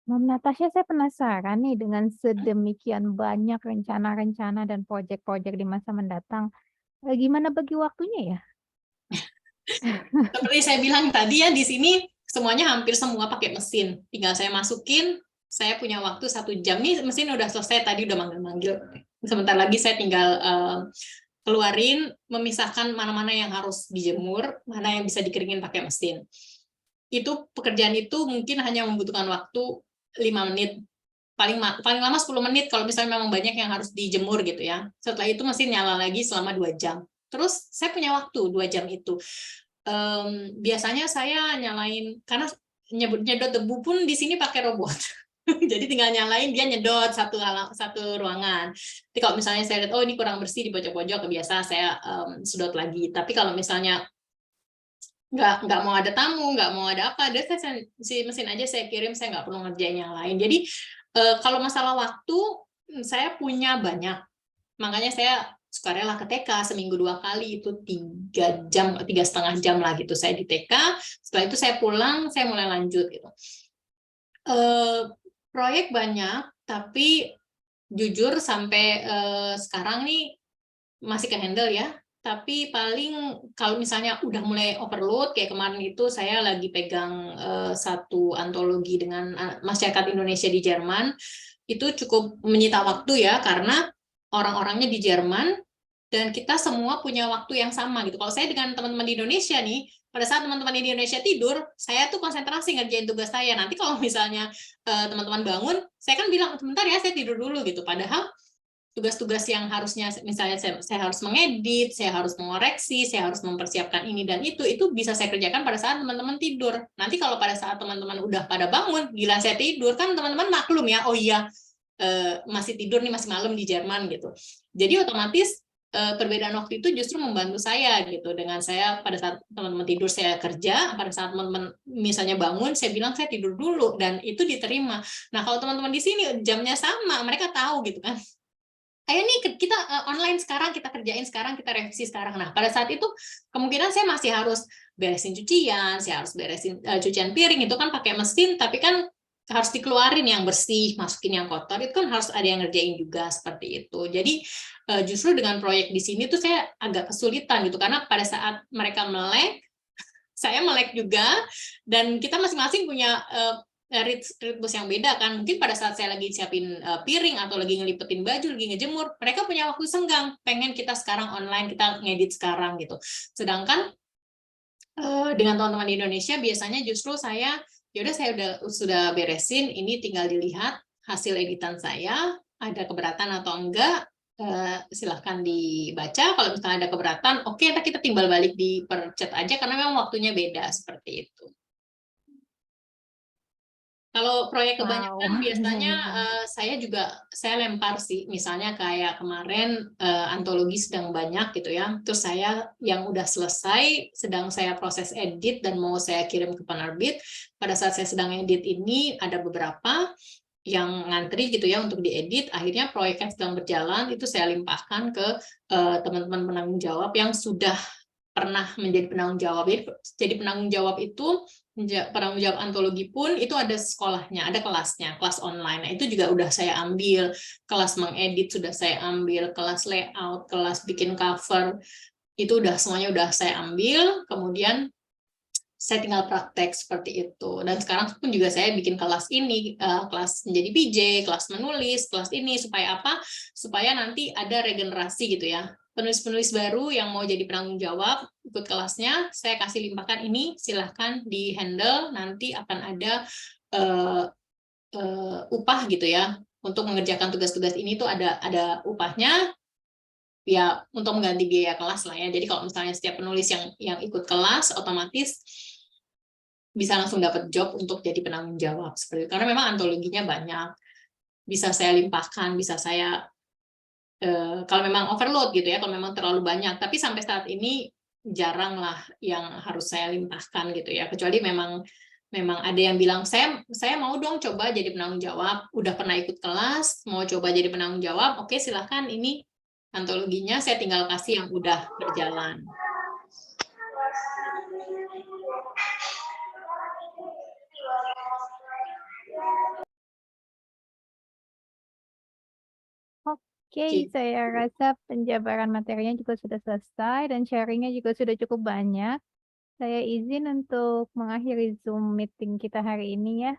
Mom Natasha, saya penasaran nih dengan sedemikian banyak rencana-rencana dan proyek-proyek di masa mendatang. Gimana bagi waktunya ya? Seperti saya bilang tadi ya, di sini semuanya hampir semua pakai mesin. Tinggal saya masukin, saya punya waktu 1 jam. Nih mesin udah selesai, tadi udah manggil-manggil. Sebentar lagi saya tinggal keluarin, memisahkan mana-mana yang harus dijemur, mana yang bisa dikeringin pakai mesin. Itu pekerjaan itu mungkin hanya membutuhkan waktu 5 menit. Paling lama 10 menit kalau misalnya memang banyak yang harus dijemur gitu ya. Setelah itu mesin nyala lagi selama 2 jam. Terus saya punya waktu 2 jam itu. Biasanya saya nyalain, karena nyedot debu pun di sini pakai robot. Jadi tinggal nyalain, dia nyedot satu ruangan. Jadi kalau misalnya saya lihat, oh ini kurang bersih di pojok-pojok, biasa saya sedot lagi. Tapi kalau misalnya nggak mau ada tamu, nggak mau ada apa, si mesin aja saya kirim, saya nggak perlu ngerjain yang lain. Jadi kalau masalah waktu, saya punya banyak. Makanya saya suka rela ke TK seminggu 2 kali, itu 3 jam, 3,5 jam lah gitu saya di TK. Setelah itu saya pulang, saya mulai lanjut gitu. Proyek banyak, tapi jujur sampai sekarang nih masih ke-handle ya. Tapi paling kalau misalnya udah mulai overload, kayak kemarin itu saya lagi pegang satu antologi dengan masyarakat Indonesia di Jerman, itu cukup menyita waktu ya, karena orang-orangnya di Jerman, dan kita semua punya waktu yang sama gitu. Kalau saya dengan teman-teman di Indonesia nih, pada saat teman-teman di Indonesia tidur, saya tuh konsentrasi ngerjain tugas saya. Nanti kalau misalnya teman-teman bangun, saya kan bilang, sebentar ya, saya tidur dulu gitu. Padahal tugas-tugas yang harusnya misalnya saya harus mengedit, saya harus mengoreksi, saya harus mempersiapkan ini dan itu bisa saya kerjakan pada saat teman-teman tidur. Nanti kalau pada saat teman-teman udah pada bangun, gila saya tidur, kan teman-teman maklum ya, oh iya masih tidur nih, masih malam di Jerman gitu. Jadi otomatis perbedaan waktu itu justru membantu saya gitu, dengan saya pada saat teman-teman tidur saya kerja, pada saat teman-teman misalnya bangun saya bilang saya tidur dulu, dan itu diterima. Nah kalau teman-teman di sini jamnya sama, mereka tahu gitu kan, ayo nih kita online sekarang, kita kerjain sekarang, kita revisi sekarang. Nah, pada saat itu kemungkinan saya masih harus beresin cucian, saya harus beresin cucian piring, itu kan pakai mesin, tapi kan harus dikeluarin yang bersih, masukin yang kotor, itu kan harus ada yang ngerjain juga, seperti itu. Jadi justru dengan proyek di sini tuh saya agak kesulitan gitu, karena pada saat mereka melek, saya melek juga, dan kita masing-masing punya ritmus yang beda kan. Mungkin pada saat saya lagi siapin piring atau lagi ngelipetin baju, lagi ngejemur, mereka punya waktu senggang, pengen kita sekarang online, kita ngedit sekarang gitu. Sedangkan dengan teman-teman di Indonesia biasanya justru saya, yaudah saya sudah beresin, ini tinggal dilihat hasil editan saya, ada keberatan atau enggak, silahkan dibaca. Kalau misalnya ada keberatan, oke, kita timbal balik di per chat aja, karena memang waktunya beda, seperti itu. Kalau proyek kebanyakan biasanya saya lempar sih, misalnya kayak kemarin antologi sedang banyak gitu ya, terus saya yang udah selesai sedang saya proses edit dan mau saya kirim ke penerbit. Pada saat saya sedang edit ini ada beberapa yang ngantri gitu ya untuk diedit, akhirnya proyeknya sedang berjalan, itu saya limpahkan ke teman-teman penanggung jawab yang sudah pernah menjadi penanggung jawab. Jadi penanggung jawab itu, penanggung jawab antologi pun itu ada sekolahnya, ada kelasnya, kelas online. Nah, itu juga udah saya ambil, kelas mengedit sudah saya ambil, kelas layout, kelas bikin cover, itu udah semuanya udah saya ambil, kemudian saya tinggal praktek seperti itu. Dan sekarang pun juga saya bikin kelas ini, kelas menjadi PJ, kelas menulis, kelas ini, supaya apa? Supaya nanti ada regenerasi gitu ya. Penulis-penulis baru yang mau jadi penanggung jawab, ikut kelasnya, saya kasih limpahkan ini, silahkan di-handle, nanti akan ada upah gitu ya. Untuk mengerjakan tugas-tugas ini tuh ada upahnya, ya untuk mengganti biaya kelas lah ya. Jadi kalau misalnya setiap penulis yang ikut kelas, otomatis bisa langsung dapat job untuk jadi penanggung jawab seperti itu. Karena memang antologinya banyak, bisa saya limpahkan, bisa saya kalau memang overload gitu ya, kalau memang terlalu banyak. Tapi sampai saat ini jarang lah yang harus saya limpahkan gitu ya, kecuali memang ada yang bilang saya mau dong coba jadi penanggung jawab, udah pernah ikut kelas, mau coba jadi penanggung jawab, oke silahkan, ini antologinya saya tinggal kasih yang udah berjalan. Oke, saya rasa penjabaran materinya juga sudah selesai dan sharingnya juga sudah cukup banyak. Saya izin untuk mengakhiri Zoom meeting kita hari ini ya.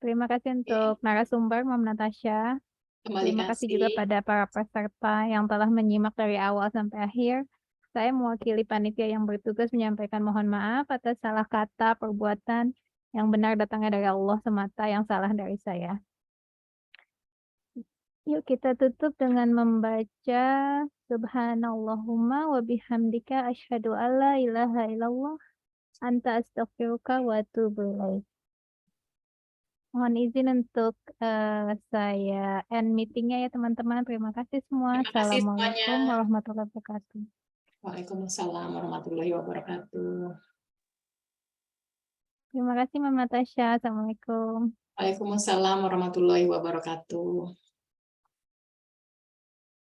Terima kasih untuk narasumber, Mom Natasha. Terima kasih juga pada para peserta yang telah menyimak dari awal sampai akhir. Saya mewakili panitia yang bertugas menyampaikan mohon maaf atas salah kata, perbuatan yang benar datangnya dari Allah semata, yang salah dari saya. Yuk kita tutup dengan membaca Subhanallahumma wa bihamdika asyhadu alla ilaha illallah anta astaghfiruka wa atubu ilaik. Mohon izin untuk saya end meetingnya ya teman-teman. Terima kasih semua. Terima kasih Assalamualaikum semuanya. warahmatullahi wabarakatuh. Waalaikumsalam warahmatullahi wabarakatuh. Terima kasih Mama Natasha. Assalamualaikum. Waalaikumsalam warahmatullahi wabarakatuh.